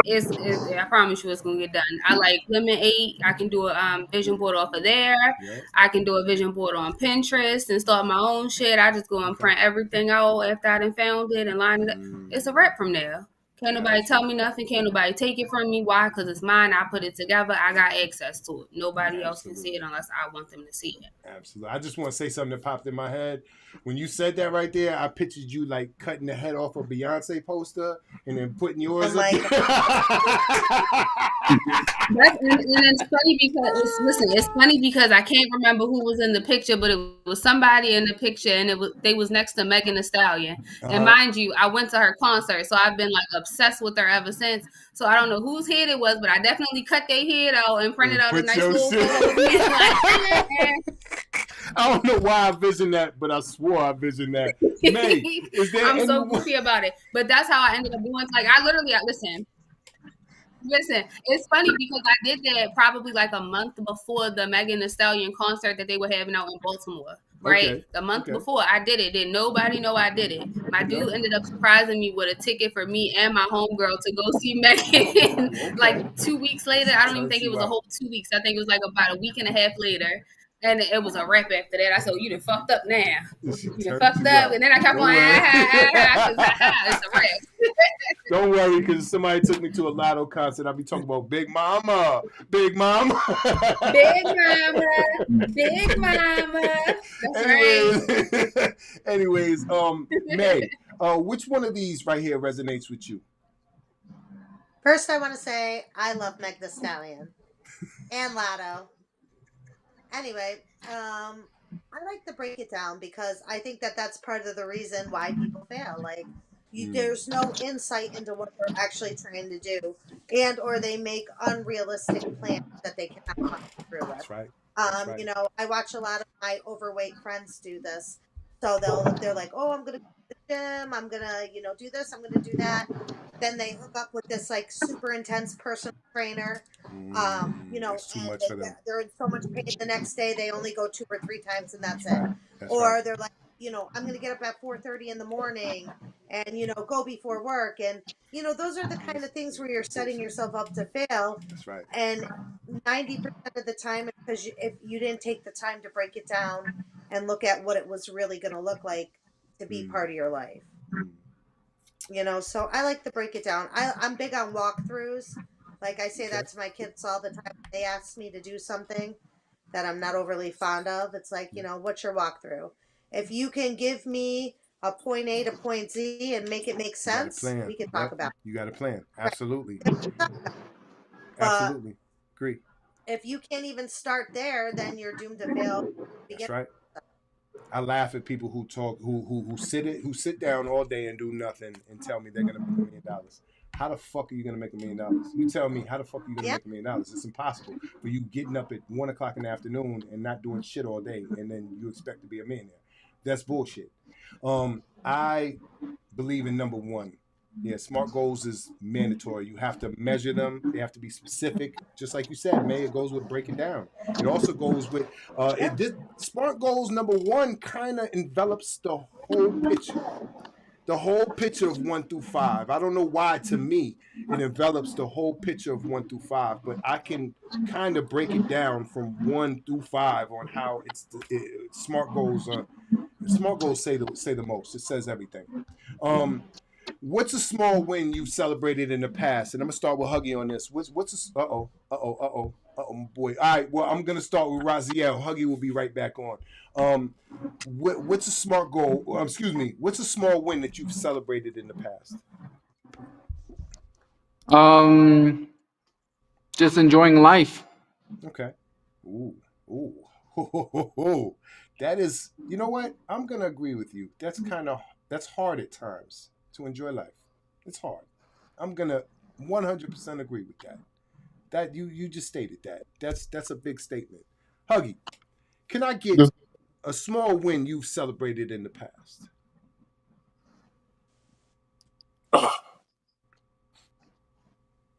S6: I promise you, it's gonna get done. I like Lemon 8. I can do a vision board off of there.
S2: Yep.
S6: I can do a vision board on Pinterest and start my own shit. I just go and print everything out after I done found it and line it up. It's a wrap from there. Can't nobody tell me nothing. Can't nobody take it from me. Why? Because it's mine. I put it together. I got access to it. Nobody else can see it unless I want them to see it.
S2: Absolutely. I just want to say something that popped in my head. When you said that right there, I pictured you like cutting the head off a Beyonce poster and then putting yours up.
S6: And it's funny because it's funny because I can't remember who was in the picture, but it was somebody in the picture, and they was next to Megan Thee Stallion. And mind you, I went to her concert, so I've been like obsessed with her ever since. So I don't know whose head it was, but I definitely cut their head out and printed out a nice little photo of me.
S2: I don't know why I visioned that, but I swore I visioned that. May, is there
S6: I'm so goofy about it, but that's how I ended up doing. Like I listen, it's funny because I did that probably like a month before the Megan Thee Stallion concert that they were having out in Baltimore. Right? Okay. The month before I did it. Did nobody know I did it? My dude ended up surprising me with a ticket for me and my homegirl to go see Megan like 2 weeks later. I don't even think it was a whole 2 weeks. I think it was like about a week and a half later. And it was a rap after that. I said, you done fucked up now. You done fucked up. And then I kept going, it's a rap.
S2: Don't worry, because somebody took me to a Lotto concert. I'll be talking about Big Mama. Big Mama.
S6: Big Mama. Big Mama. That's
S2: Anyways, May, which one of these right here resonates with you?
S5: First, I want to say I love Meg Thee Stallion and Lotto. Anyway, I like to break it down because I think that that's part of the reason why people fail. Like, there's no insight into what they're actually trying to do, and or they make unrealistic plans that they cannot follow through with.
S2: That's right.
S5: You know, I watch a lot of my overweight friends do this. So they're like, oh, I'm gonna go to the gym, I'm gonna, do this, I'm gonna do that. Then they hook up with this like super intense personal trainer.
S2: That's too much for them.
S5: They're in so much pain the next day they only go 2 or 3 times and that's it. Or they're like, I'm gonna get up at 4:30 in the morning and go before work, and those are the kind of things where you're setting yourself up to fail.
S2: That's right.
S5: And 90% of the time, because if you didn't take the time to break it down and look at what it was really going to look like to be part of your life. So I like to break it down. I'm big on walkthroughs. Like I say that to my kids all the time. They ask me to do something that I'm not overly fond of. It's like, what's your walkthrough? If you can give me a point A to point Z and make it make sense, we can talk about it.
S2: You got a plan. Absolutely.
S5: Absolutely.
S2: Agree.
S5: If you can't even start there, then you're doomed to fail.
S2: That's right. I laugh at people who talk, who sit down all day and do nothing and tell me they're gonna make $1 million. How the fuck are you gonna make $1 million? You tell me, how the fuck are you gonna make $1 million? It's impossible for you getting up at 1 o'clock in the afternoon and not doing shit all day, and then you expect to be a millionaire. That's bullshit. I believe in number one. Yeah, SMART goals is mandatory. You have to measure them. They have to be specific. Just like you said, May, it goes with break it down. It also goes with SMART goals number one kind of envelops the whole picture. The whole picture of 1 through 5. I don't know why, to me, it envelops the whole picture of 1 through 5, but I can kind of break it down from 1 through 5 on how SMART goals are. SMART goals say the most. It says everything. What's a small win you've celebrated in the past? And I'm gonna start with Huggie on this. What's a boy. All right. Well, I'm gonna start with Razviel. Huggie will be right back on. What's a SMART goal? What's a small win that you've celebrated in the past?
S4: Just enjoying life.
S2: Okay. Ooh. That is. You know what? I'm gonna agree with you. That's hard at times to enjoy life. It's hard. I'm gonna 100% agree with that. That you just stated that. That's a big statement. Huggie, can I get a small win you've celebrated in the past?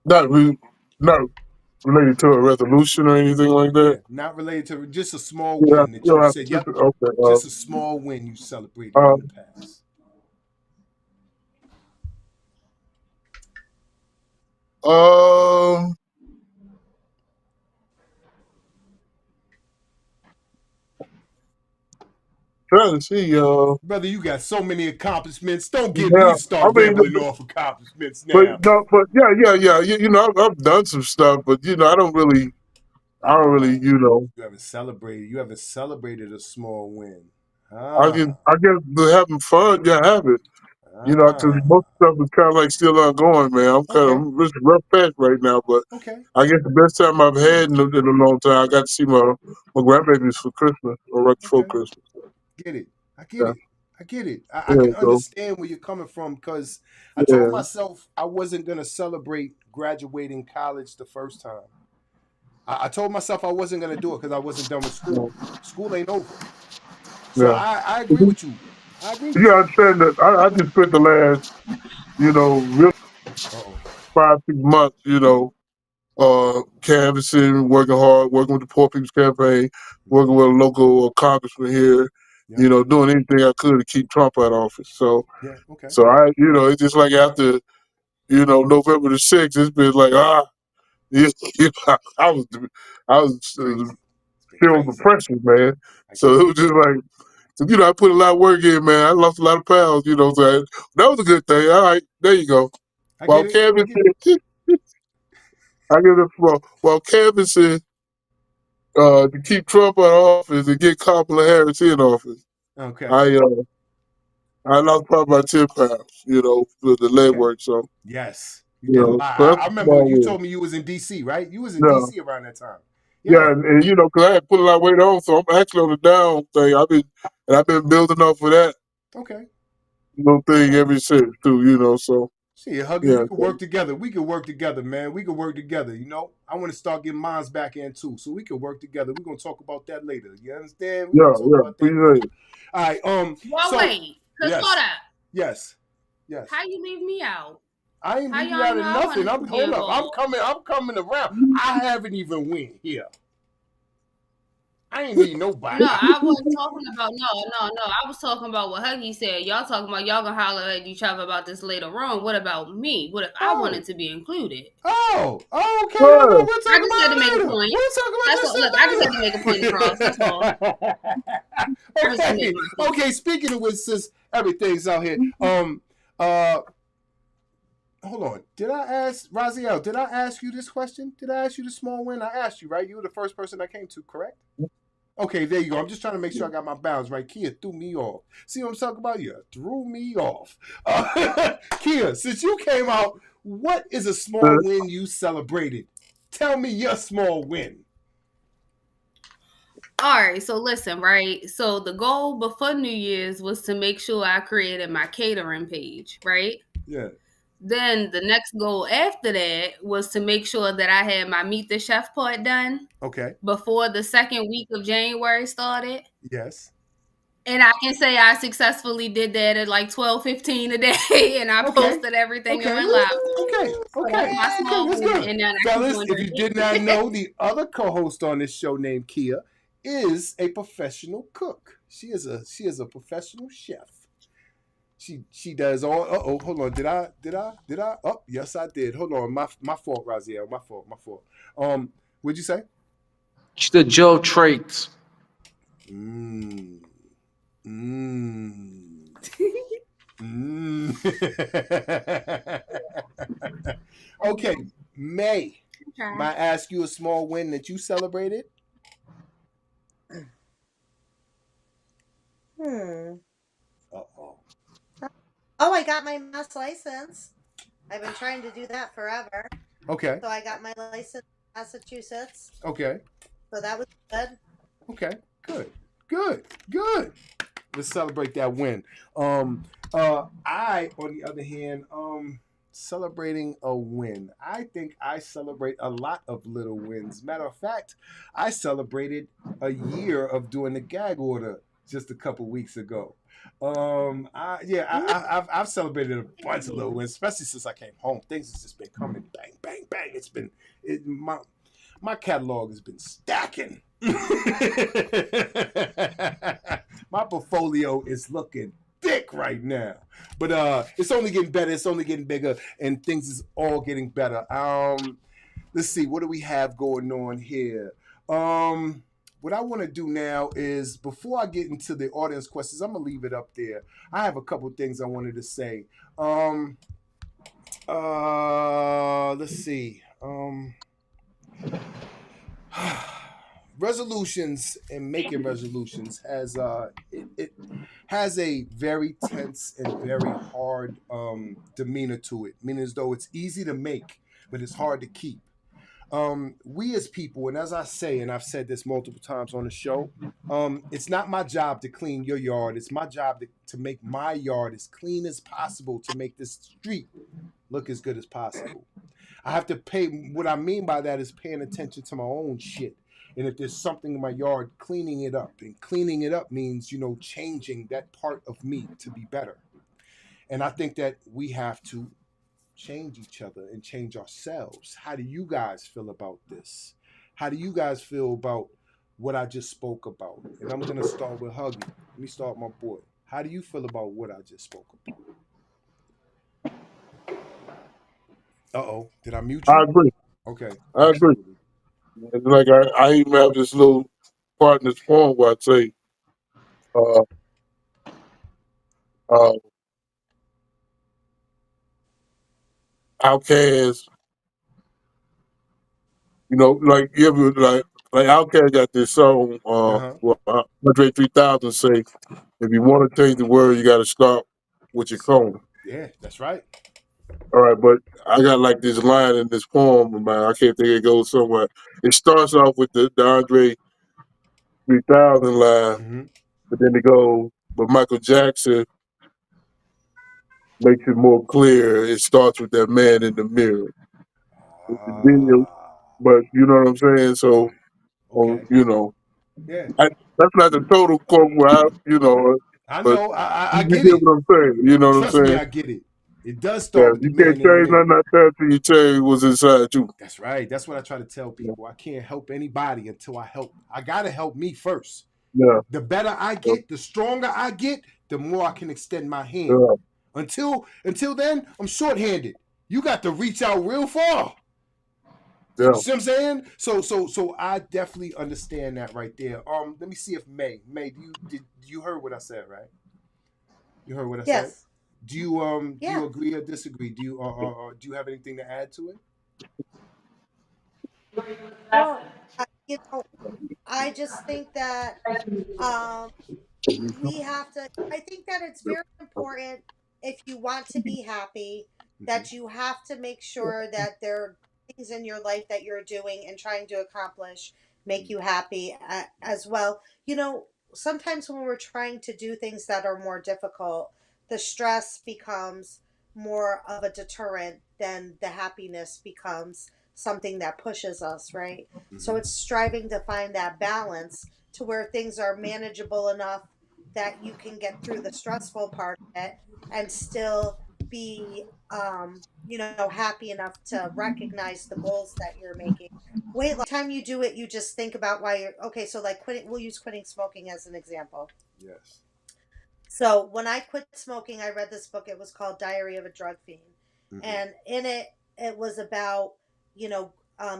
S3: Not related to a resolution or anything like that.
S2: Yeah, not related to just a small win that you said. Yep. Okay, just a small win you celebrated in the past.
S3: trying to see.
S2: Brother, you got so many accomplishments. Don't get
S3: Yeah,
S2: me
S3: I
S2: start
S3: mean,
S2: rambling off accomplishments
S3: but
S2: now.
S3: no, but yeah. You know, I've done some stuff, but you know, I don't really, you know.
S2: You haven't celebrated. You haven't celebrated a small win.
S3: I guess having fun. Yeah, I have it. You know, because
S2: Ah.
S3: most stuff is kind of like still ongoing, man. I'm it's a rough patch right now, but
S2: Okay.
S3: I guess the best time I've had in a long time, I got to see my grandbabies for Christmas or right before Christmas.
S2: Get it. I get
S3: Yeah.
S2: it. I get it. I
S3: Yeah,
S2: can
S3: so
S2: understand where you're coming from because I told myself I wasn't going to celebrate graduating college the first time. I told myself I wasn't going to do it because I wasn't done with school. School ain't over. So
S3: yeah.
S2: I agree with you. I agree with
S3: You
S2: you.
S3: understand that I just spent the last, you know, real
S2: Uh-oh.
S3: 5-6 months, you know, canvassing, working hard, working with the Poor People's Campaign, working with a local congressman here,
S2: Yeah.
S3: you know, doing anything I could to keep Trump out of office. So,
S2: Yeah. Okay.
S3: so you know, it's just like after, you know, November the 6th, it's been like, you know, I was
S2: Crazy. It's been
S3: feeling
S2: crazy.
S3: depression, man. So it was just like, so, you know, I put a lot of work in, man. I lost a lot of pounds, you know, so that was a good thing. All right, there you go. While canvassing, while canvassing to keep Trump out of office and get Kamala Harris in office,
S2: Okay.
S3: I lost probably about 10 pounds, you know, with the leg work. So
S2: yes, you
S3: you
S2: did a
S3: know,
S2: lot.
S3: so that's
S2: I
S3: a
S2: remember
S3: small
S2: you
S3: win.
S2: told me you was in DC, right? You was in
S3: Yeah.
S2: DC around that time.
S3: Yeah, and you know, because I had put a lot of weight on, so I'm actually on the down thing. I've been building off of that.
S2: Okay.
S3: Little thing ever since too, you know. So
S2: See, Huggie,
S3: yeah,
S2: we could work together. We could work together, man. We could work together. You know, I want to start getting mines back in too, so we could work together. We're gonna talk about that later. You understand? We're gonna talk about that later. All right.
S6: Well,
S2: So
S6: wait.
S2: yes,
S6: Hold up.
S2: yes.
S6: How you leave me out?
S2: I ain't
S6: How
S2: leaving you
S6: y'all
S2: out
S6: know
S2: of
S6: I
S2: nothing.
S6: wanted to be
S2: Hold up.
S6: involved?
S2: I'm coming around. I haven't even went here. I ain't need nobody.
S6: No, I wasn't talking about no. I was talking about what Huggy said. Y'all talking about y'all gonna holler at each other about this later on. What about me? What if I wanted to be included?
S2: Okay.
S3: Sure.
S2: We'll
S6: I
S2: talk
S6: just
S2: about
S6: had to
S2: it
S6: make a
S2: later.
S6: point.
S2: We'll talk about
S6: That's
S2: this
S6: all. Look, I just had to make a point across. That's all.
S2: Okay. Okay. Speaking of which, since everything's out here, hold on. Did I ask Razviel? Did I ask you this question? Did I ask you the small win? I asked you, right? You were the first person I came to, correct? Okay, there you go. I'm just trying to make sure I got my balance right. Keya threw me off. See what I'm talking about? You threw me off. Keya, since you came out, what is a small win you celebrated? Tell me your small win.
S6: All right, so listen, right? So the goal before New Year's was to make sure I created my catering page, right?
S2: Yeah.
S6: Then the next goal after that was to make sure that I had my Meet the Chef part done.
S2: Okay.
S6: Before the second week of January started.
S2: Yes.
S6: And I can say I successfully did that at like 12:15 a day, and I posted everything and went live.
S2: Okay.
S6: So that's my small
S2: That's
S6: win,
S2: good.
S6: and then I keep
S2: Fellas,
S6: on
S2: if you
S6: drinking.
S2: did not know, the other co-host on this show named Keya is a professional cook. She is a professional chef. She does all. Hold on. Did I? Oh, yes, I did. Hold on. My fault, Razviel. My fault. What'd you say?
S4: The Joe traits.
S2: Mmm. Okay, May.
S6: Okay.
S2: Might I ask you a small win that you celebrated?
S5: Oh, I got my mass license. I've been trying to do that forever.
S2: Okay.
S5: So I got my license in Massachusetts.
S2: Okay.
S5: So that was good.
S2: Okay. Good. Let's celebrate that win. I, on the other hand, celebrating a win. I think I celebrate a lot of little wins. Matter of fact, I celebrated a year of doing the Gag-Order just a couple weeks ago. I've celebrated a bunch of little wins, especially since I came home. Things has just been coming bang, bang, bang. My catalog has been stacking. My portfolio is looking thick right now, but it's only getting better. It's only getting bigger, and things is all getting better. Let's see, what do we have going on here? What what I want to do now is, before I get into the audience questions, I'm gonna leave it up there. I have a couple things I wanted to say. Let's see. Resolutions and making resolutions has it has a very tense and very hard demeanor to it, meaning as though it's easy to make, but it's hard to keep. We as people, and as I say, and I've said this multiple times on the show, it's not my job to clean your yard. It's my job to make my yard as clean as possible, to make this street look as good as possible. I have to pay. What I mean by that is paying attention to my own shit. And if there's something in my yard, cleaning it up. And cleaning it up means, changing that part of me to be better. And I think that we have to change each other and change ourselves. How do you guys feel about this? How do you guys feel about what I just spoke about? And I'm going to start with Huggie. Let me start with my boy. How do you feel about what I just spoke about? Uh-oh. Did I mute you?
S3: I agree.
S2: Okay.
S3: I agree. And like I even have this little part in this poem where I say, uh, uh, Outkast, like you ever like Outkast got this song, well, Andre 3000 say, if you want to change the world, you got to start with your phone.
S2: Yeah, that's right.
S3: All right, but I got like this line in this poem, man. I can't think it goes somewhere. It starts off with the Andre 3000 line, but then it goes, but Michael Jackson makes it more clear. It starts with that man in the mirror. But you know what I'm saying? So,
S2: Okay. Yeah.
S3: that's not the total quote where
S2: I
S3: but
S2: know. I
S3: you
S2: get
S3: get
S2: it.
S3: what I'm saying. You know what I'm
S2: Trust me,
S3: saying?
S2: I get it. It does
S3: Yeah,
S2: start with the
S3: you can't
S2: man in the
S3: change
S2: mirror.
S3: nothing out there till you change what's inside you.
S2: That's right. That's what I try to tell people. I can't help anybody until I gotta help me first.
S3: Yeah.
S2: The better I get, the stronger I get, the more I can extend my hand.
S3: Yeah.
S2: Until then, I'm short-handed. You got to reach out real far.
S3: Yeah.
S2: You see what I'm saying? So I definitely understand that right there. Let me see if May, you heard what I said, right? You heard what I said? Do you do you agree or disagree? Do you have anything to add to it?
S5: Well, I just think that we have to, I think that it's very important, if you want to be happy, that you have to make sure that there are things in your life that you're doing and trying to accomplish make you happy as well. Sometimes when we're trying to do things that are more difficult, the stress becomes more of a deterrent than the happiness becomes something that pushes us, right? So it's striving to find that balance to where things are manageable enough that you can get through the stressful part of it and still be happy enough to recognize the goals that you're making. Wait, time you do it, you just think about why you're okay. So like quitting, we'll use quitting smoking as an example.
S2: Yes.
S5: So when I quit smoking, I read this book. It was called Diary of a Drug Fiend. And in it was about,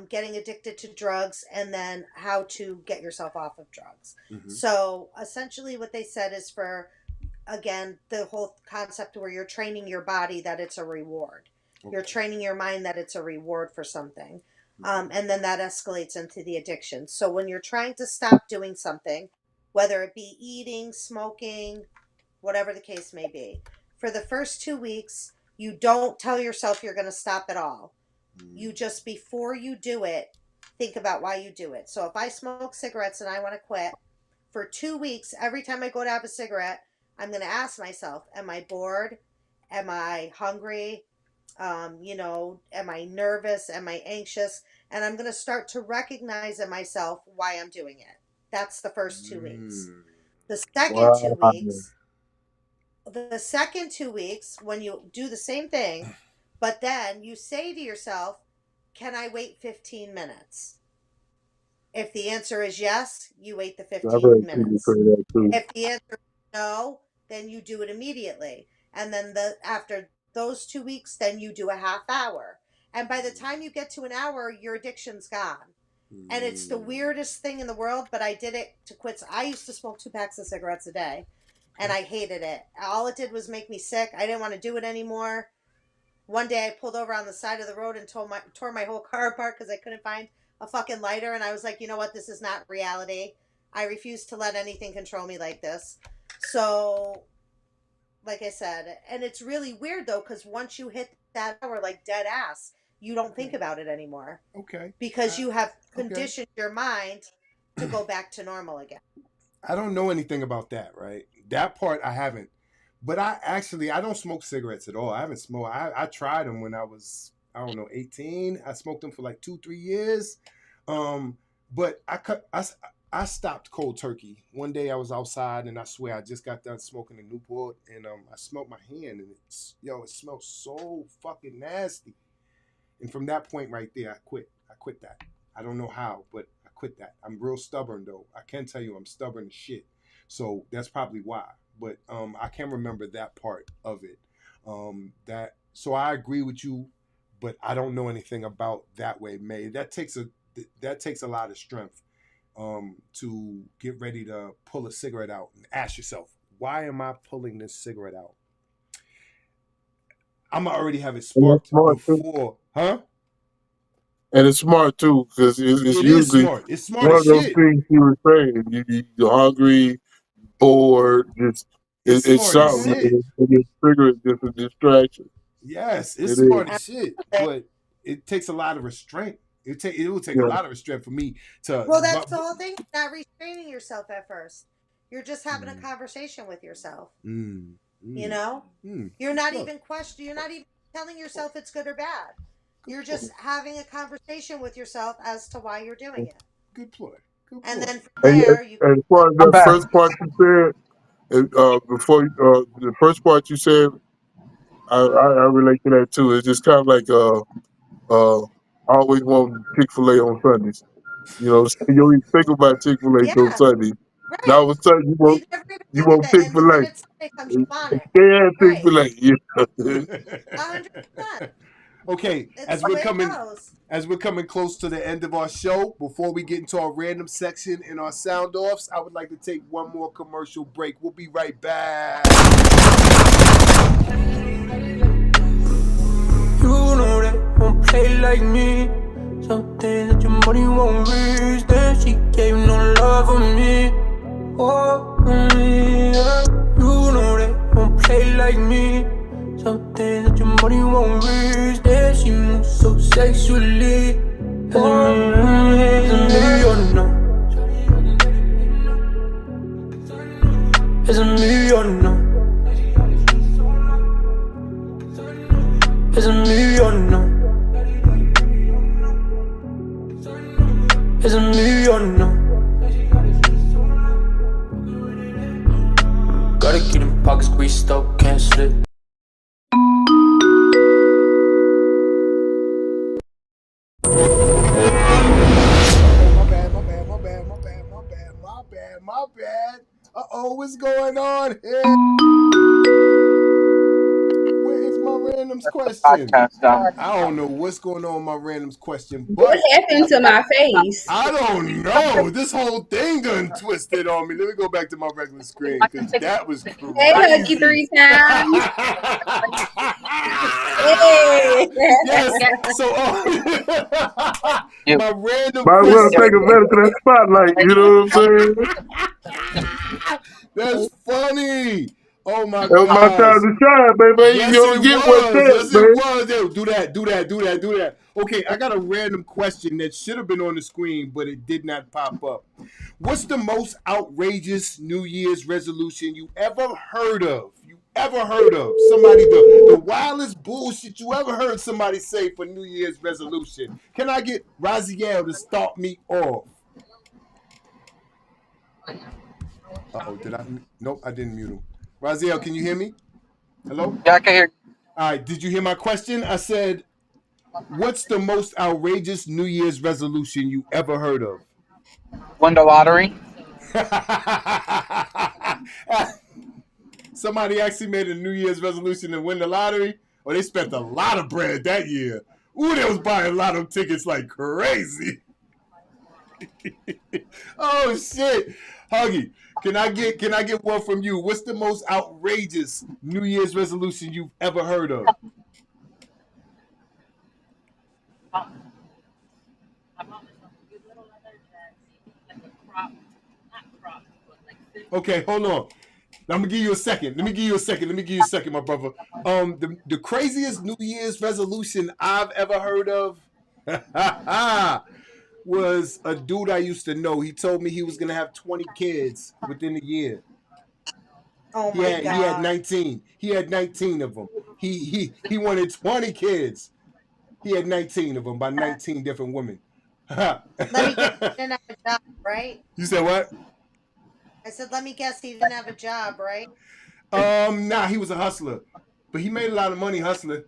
S5: getting addicted to drugs and then how to get yourself off of drugs. So essentially what they said is, for, again, the whole concept where you're training your body that it's a reward. You're training your mind that it's a reward for something. And then that escalates into the addiction. So when you're trying to stop doing something, whether it be eating, smoking, whatever the case may be, for the first 2 weeks, you don't tell yourself you're going to stop at all. You just, before you do it, think about why you do it. So if I smoke cigarettes and I want to quit, for 2 weeks, every time I go to have a cigarette, I'm going to ask myself, am I bored? Am I hungry? Am I nervous? Am I anxious? And I'm going to start to recognize in myself why I'm doing it. That's the first 2 weeks. The second 2 weeks, the second 2 weeks, when you do the same thing, but then you say to yourself, can I wait 15 minutes? If the answer is yes, you wait the 15 minutes. If the answer is no, then you do it immediately. And then after those 2 weeks, then you do a half hour. And by the time you get to an hour, your addiction's gone. And it's the weirdest thing in the world, but I did it to quit. I used to smoke 2 packs of cigarettes a day, and I hated it. All it did was make me sick. I didn't want to do it anymore. One day I pulled over on the side of the road and tore my whole car apart because I couldn't find a fucking lighter. And I was like, you know what? This is not reality. I refuse to let anything control me like this. So, like I said, and it's really weird though, because once you hit that hour, like dead ass, you don't think about it anymore.
S2: Okay.
S5: Because you have conditioned your mind to go back to normal again.
S2: I don't know anything about that, right? That part I haven't. But I don't smoke cigarettes at all. I haven't smoked. I tried them when I was, 18. I smoked them for like 2-3 years. But I stopped cold turkey. One day I was outside and I swear I just got done smoking a Newport and I smoked my hand and it smelled so fucking nasty. And from that point right there, I quit. I quit that. I don't know how, but I quit that. I'm real stubborn though. I can tell you I'm stubborn as shit. So that's probably why. But I can't remember that part of it. So I agree with you, but I don't know anything about that way, May. That takes a lot of strength to get ready to pull a cigarette out and ask yourself, why am I pulling this cigarette out? I'm already have it sparked before, huh?
S3: And it's smart too, because it's usually
S2: smart. It's smart
S3: one
S2: as
S3: of those
S2: shit.
S3: things you were saying. You're hungry, bored. It's something. It's cigarette just a distraction.
S2: Yes, it's smart as shit, but it takes a lot of restraint. It will take a lot of restraint for me to.
S5: Well, that's the whole thing. Not restraining yourself at first. You're just having a conversation with yourself. You know, you're not even questioning. You're not even telling yourself it's good or bad. You're just having a conversation with yourself as to why you're doing it.
S2: Good point.
S5: And then from there,
S3: as far as that first part you said, the first part you said, I relate to that too. It's just kind of like I always want Chick-fil-A on Sundays. You know, so you always think about Chick-fil-A on Sundays.
S5: Right.
S3: Now all of a sudden you want Chick-fil-A.
S5: And the minute Sunday comes, you want it.
S3: Yeah, Chick-fil-A. Yeah.
S5: 100%.
S2: Okay, as we're coming close to the end of our show, before we get into our random section and our sound offs, I would like to take one more commercial break. We'll be right back.
S7: You know that won't play like me. Something that your money won't reach. Then she gave no love for me. Oh, yeah. You know that won't play like me. Something that your money won't reach. Then she moves so sexually. As a million, no. As a million, no. As a million, no. As a million, no. Gotta keep them pockets greased up, can't slip.
S2: My bad. What's going on here? Where is my randoms question? I don't know what's going on with my randoms question, but
S6: what happened to my face?
S2: I don't know. This whole thing done twisted on me. Let me go back to my regular screen because that was crazy.
S6: Hey, Huggie 3 times. Hey.
S2: Yes. So my random
S3: might as well
S2: question.
S3: take advantage of that spotlight. You know what I'm saying?
S2: That's funny. Oh my god.
S3: That was my time to shine, baby.
S2: Yes,
S3: You only get one chance, man.
S2: It was. Do that. Okay, I got a random question that should have been on the screen, but it did not pop up. What's the most outrageous New Year's resolution you ever heard of? Somebody, the wildest bullshit you ever heard somebody say for New Year's resolution. Can I get Razviel to start me off? Uh-oh, did I? Nope, I didn't mute him. Razviel, can you hear me? Hello?
S10: Yeah, I can hear you.
S2: All right, did you hear my question? I said, what's the most outrageous New Year's resolution you ever heard of?
S10: Win the lottery.
S2: Somebody actually made a New Year's resolution to win the lottery? Or they spent a lot of bread that year. Ooh, they was buying lotto tickets like crazy. Oh shit, Huggie, can I get one from you? What's the most outrageous New Year's resolution you've ever heard of? Okay, hold on. I'm gonna give you a second. Let me give you a second, my brother. The craziest New Year's resolution I've ever heard of was a dude I used to know. He told me he was gonna have 20 kids within a year.
S5: Oh
S2: He
S5: my
S2: had
S5: God.
S2: 19. He had 19 of them. He wanted 20 kids. He had 19 of them by 19 different women.
S5: Let me guess, he didn't have a job, right?
S2: You said what?
S5: I said, let me guess, he didn't have a job, right?
S2: Nah, he was a hustler, but he made a lot of money hustling.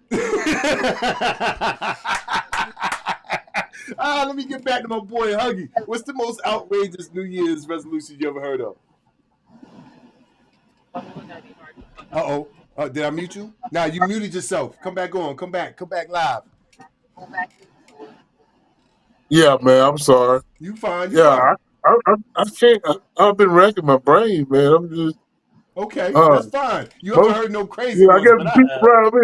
S2: Let me get back to my boy Huggie. What's the most outrageous New Year's resolution you ever heard of? Uh-oh. Did I mute you? Nah, you muted yourself. Come back on. Come back live.
S3: Yeah, man. I'm sorry.
S2: You fine.
S3: Yeah, I can't. I've been racking my brain, man. I'm just.
S2: Okay, that's fine. You haven't heard no crazy
S3: Yeah, I
S2: ones,
S3: guess
S2: but
S3: the
S2: I
S3: people
S2: have.
S3: around me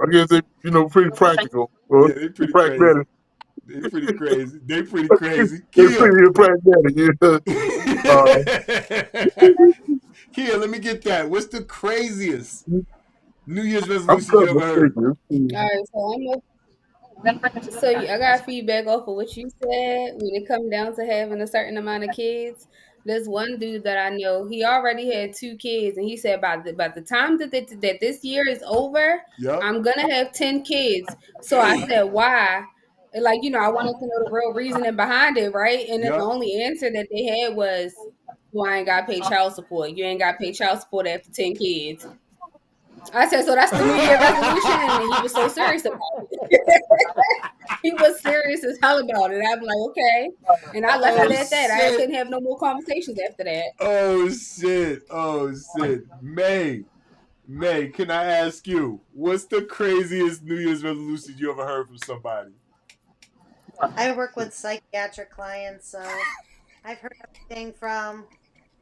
S3: I guess they, pretty practical.
S2: Yeah, they pretty crazy.
S3: Pragmatic.
S2: They pretty crazy. They pretty crazy.
S3: They're
S2: Keya.
S3: pretty pragmatic.
S2: Keya, let me get that. What's the craziest New Year's
S3: I'm
S2: resolution you ever heard?
S6: All right, so I got feedback off of what you said when it come down to having a certain amount of kids. There's one dude that I know. He already had 2 kids, and he said by the time that this year is over,
S2: Yep.
S6: I'm gonna have 10 kids. So I said, why? And I wanted to know the real reasoning behind it, right? And then the
S2: Yep.
S6: only answer that they had was, "Well, I ain't got to pay child support. You ain't got to pay child support after 10 kids." I said, so that's the New Year resolution, and he was so serious about it. He was serious as hell about it. I'm like, okay, and I left it at that. I couldn't have no more conversations after that.
S2: Oh shit! May, can I ask you, what's the craziest New Year's resolution you ever heard from somebody?
S5: I work with psychiatric clients, so I've heard everything from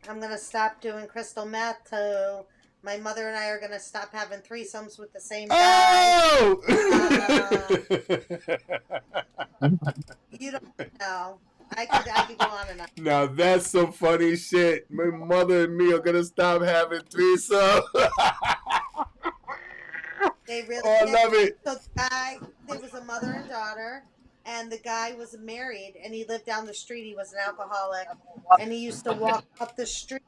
S5: I'm going to stop doing crystal meth to my mother and I are going to stop having threesomes with the same guy.
S2: Oh!
S5: You don't know. I could go on and on.
S2: Now that's some funny shit. My mother and me are going to stop having threesomes.
S5: They really
S2: I love it.
S5: So the guy, there was a mother and daughter, and the guy was married, and he lived down the street. He was an alcoholic, and he used to walk up the street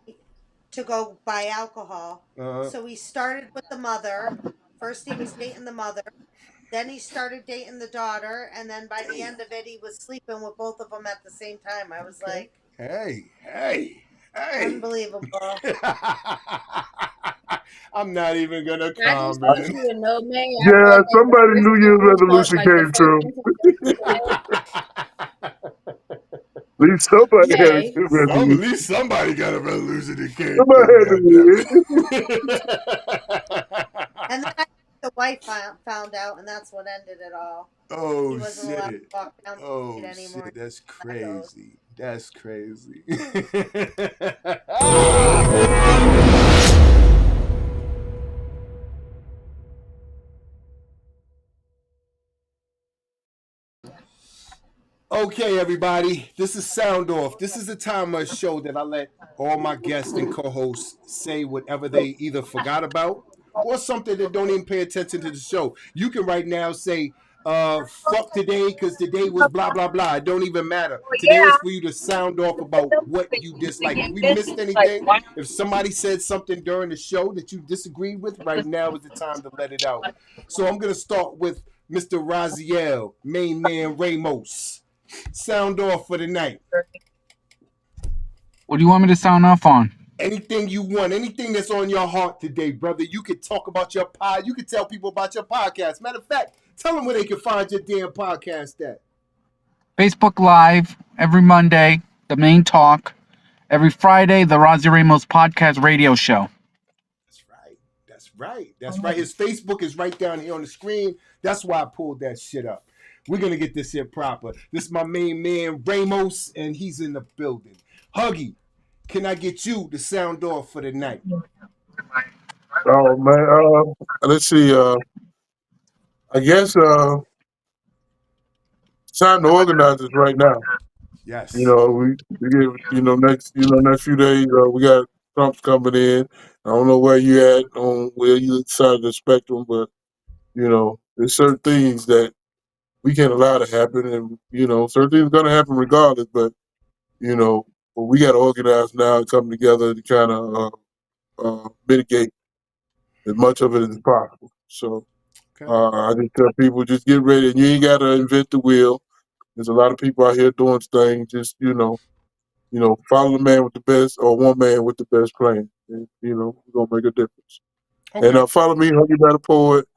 S5: to go buy alcohol. So he started with the mother. First he was dating the mother. Then he started dating the daughter, and then by the end of it, he was sleeping with both of them at the same time. I was like,
S2: Hey.
S5: Unbelievable.
S2: I'm not even going to
S6: I just
S2: comment.
S6: want you to know, man.
S3: Yeah, somebody's New Year's resolution came true. At least somebody had a good resolution.
S2: At least somebody got a resolution that came
S3: Somebody had
S5: And then the wife found out, and that's what ended it all.
S2: Oh,
S5: he wasn't allowed to
S2: shit.
S5: walk down the
S2: Oh,
S5: street anymore.
S2: shit. That's crazy. That's crazy. Okay, everybody. This is Sound Off. This is the time of the show that I let all my guests and co-hosts say whatever they either forgot about or something that don't even pay attention to the show. You can right now say, fuck today because today was blah, blah, blah. It don't even matter. Today is for you to sound off about what you dislike. If we missed anything, if somebody said something during the show that you disagreed with, right now is the time to let it out. So I'm going to start with Mr. Razviel Mainman Ramos. Sound off for the night.
S4: What do you want me to sound off on?
S2: Anything you want, anything that's on your heart today, brother. You could talk about your pod. You could tell people about your podcast. Matter of fact, tell them where they can find your damn podcast at.
S4: Facebook Live every Monday, the main talk. Every Friday, the Razviel Ramos podcast radio show.
S2: That's right. His Facebook is right down here on the screen. That's why I pulled that shit up. We're gonna get this here proper. This is my main man Ramos, and he's in the building. Huggie, can I get you to sound off for the night?
S3: Oh man, let's see. I guess time to organize this right now.
S2: Yes.
S3: We get next few days we got Trump's coming in. I don't know where you at on where you side of the spectrum, but there's certain things that we can't allow to happen, and certain things are gonna happen regardless. But but we got to organize now and come together to kind of mitigate as much of it as possible. So I just tell people, just get ready, and you ain't got to invent the wheel. There's a lot of people out here doing things. Just follow the man with the best, or one man with the best plan. And, we're gonna make a difference.
S2: Okay.
S3: And follow me, Huggie Bear da Poet,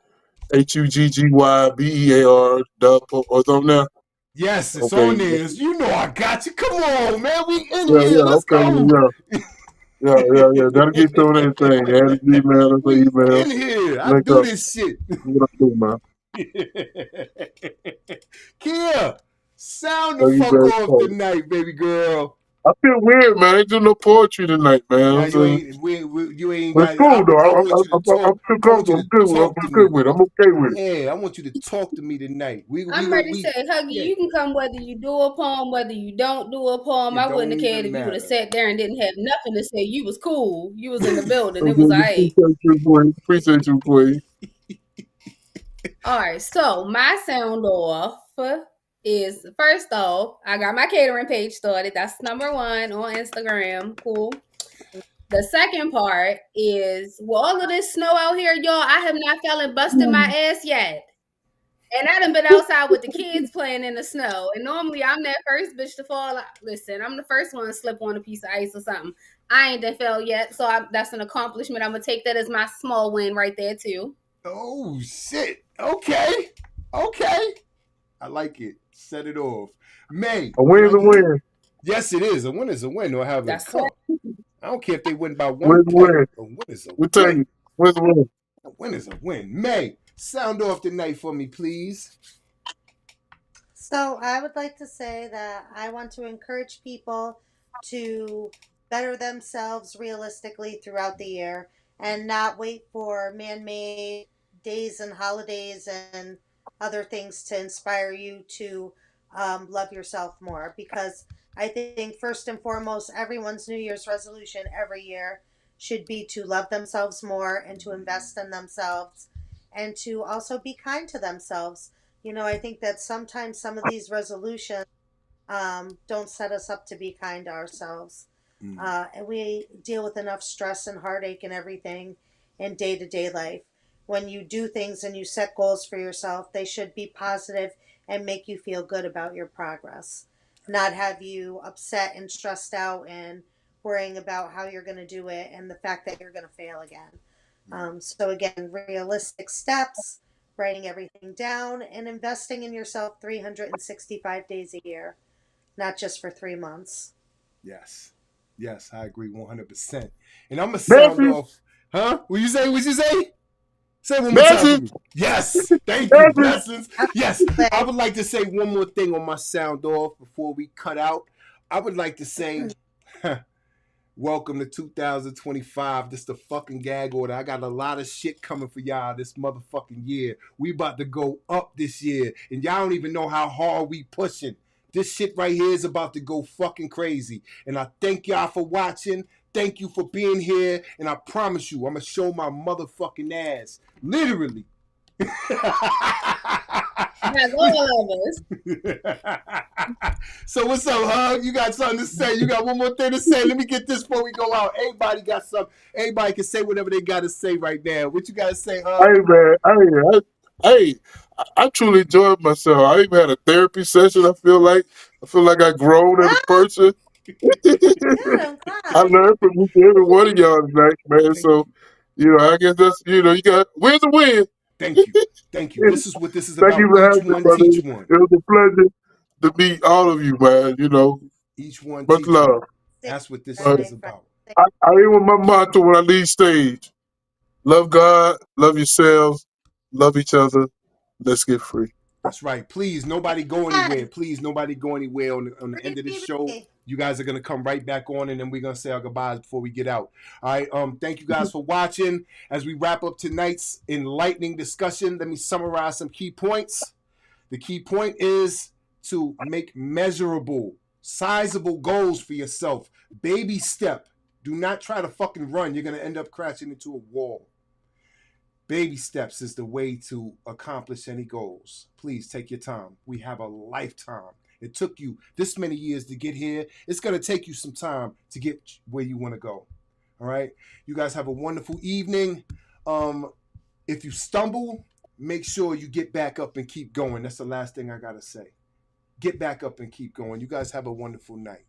S3: HUGGYBEAR. It's on there.
S2: Yes, it's on there. You know I got you. Come on, man. We in
S3: Yeah,
S2: here. Let's go.
S3: Yeah. That'll get you on anything. Add an email, an email.
S2: In here. I
S3: Link
S2: do
S3: up.
S2: this shit.
S3: What I do, man.
S2: Keya, sound the
S3: Huggie
S2: fuck
S3: Bear da
S2: off
S3: Poet.
S2: tonight, baby girl.
S3: I feel weird, man. I ain't do no poetry tonight, man.
S2: Nah, you ain't
S3: But
S2: got.
S3: it's cool though.
S2: I want you to talk.
S3: I'm too comfortable. I'm good with it. I'm okay with it.
S2: Yeah, I want you to talk to me tonight.
S6: I'm ready to say, Huggie, you can come whether you do a poem, whether you don't do a poem. I wouldn't have cared if you would have sat there and didn't have nothing to say. You was cool. You was in the building. It was all right.
S3: Appreciate you, Queen.
S6: All right, so my sound off is, first off, I got my catering page started. That's number 1 on Instagram. Cool. The second part is, with all of this snow out here, y'all, I have not felt busting my ass yet. And I done been outside with the kids playing in the snow. And normally I'm that first bitch to fall out. Listen, I'm the first one to slip on a piece of ice or something. I ain't done fell yet, so that's an accomplishment. I'm going to take that as my small win right there, too.
S2: Oh, shit. Okay. I like it. Set it off. May.
S3: A win is a win.
S2: Yes, it is. A win is a win. Or have
S6: That's
S2: right. I don't care if they win by 1
S3: point.
S2: A win is a
S3: win. Win is a win.
S2: A win is a win. May, sound off tonight for me, please.
S5: So I would like to say that I want to encourage people to better themselves realistically throughout the year and not wait for man-made days and holidays and other things to inspire you to love yourself more, because I think first and foremost everyone's New Year's resolution every year should be to love themselves more and to invest in themselves and to also be kind to themselves. I think that sometimes some of these resolutions don't set us up to be kind to ourselves. And we deal with enough stress and heartache and everything in day-to-day life. When you do things and you set goals for yourself, they should be positive and make you feel good about your progress. Not have you upset and stressed out and worrying about how you're going to do it and the fact that you're going to fail again. So again, realistic steps, writing everything down, and investing in yourself 365 days a year, not just for 3 months.
S2: Yes, I agree 100%. And I'm gonna sound off. Huh? What you say? Say one more time for me. Yes, thank you. Blessings. Yes, I would like to say one more thing on my sound off before we cut out. I would like to say, welcome to 2025. This the fucking gag order. I got a lot of shit coming for y'all this motherfucking year. We about to go up this year, and y'all don't even know how hard we pushing. This shit right here is about to go fucking crazy. And I thank y'all for watching. Thank you for being here. And I promise you, I'm going to show my motherfucking ass. Literally.
S6: That's all of us.
S2: So what's up, Hug? You got something to say? You got one more thing to say? Let me get this before we go out. Everybody got something. Everybody can say whatever they got to say right now. What you got to say, Hug?
S3: Hey, man. I truly enjoyed myself. I even had a therapy session. I feel like I grown as a person. I learned from every one of y'all tonight, man. So, I guess that's, you got, where's the win?
S2: Thank you. This is what this is about.
S3: Thank you for having me, brother.
S2: Teach one.
S3: It was a pleasure to meet all of you, man.
S2: Each one
S3: much
S2: teach
S3: love.
S2: One. That's what this is about.
S3: I even my motto when I leave stage: love God, love yourselves, love each other. Let's get free.
S2: That's right. Please, nobody go anywhere. Please, nobody go anywhere on the end of this show. You guys are going to come right back on, and then we're going to say our goodbyes before we get out. All right. Thank you guys for watching. As we wrap up tonight's enlightening discussion, let me summarize some key points. The key point is to make measurable, sizable goals for yourself. Baby step. Do not try to fucking run. You're going to end up crashing into a wall. Baby steps is the way to accomplish any goals. Please take your time. We have a lifetime. It took you this many years to get here. It's going to take you some time to get where you want to go. All right? You guys have a wonderful evening. If you stumble, make sure you get back up and keep going. That's the last thing I got to say. Get back up and keep going. You guys have a wonderful night.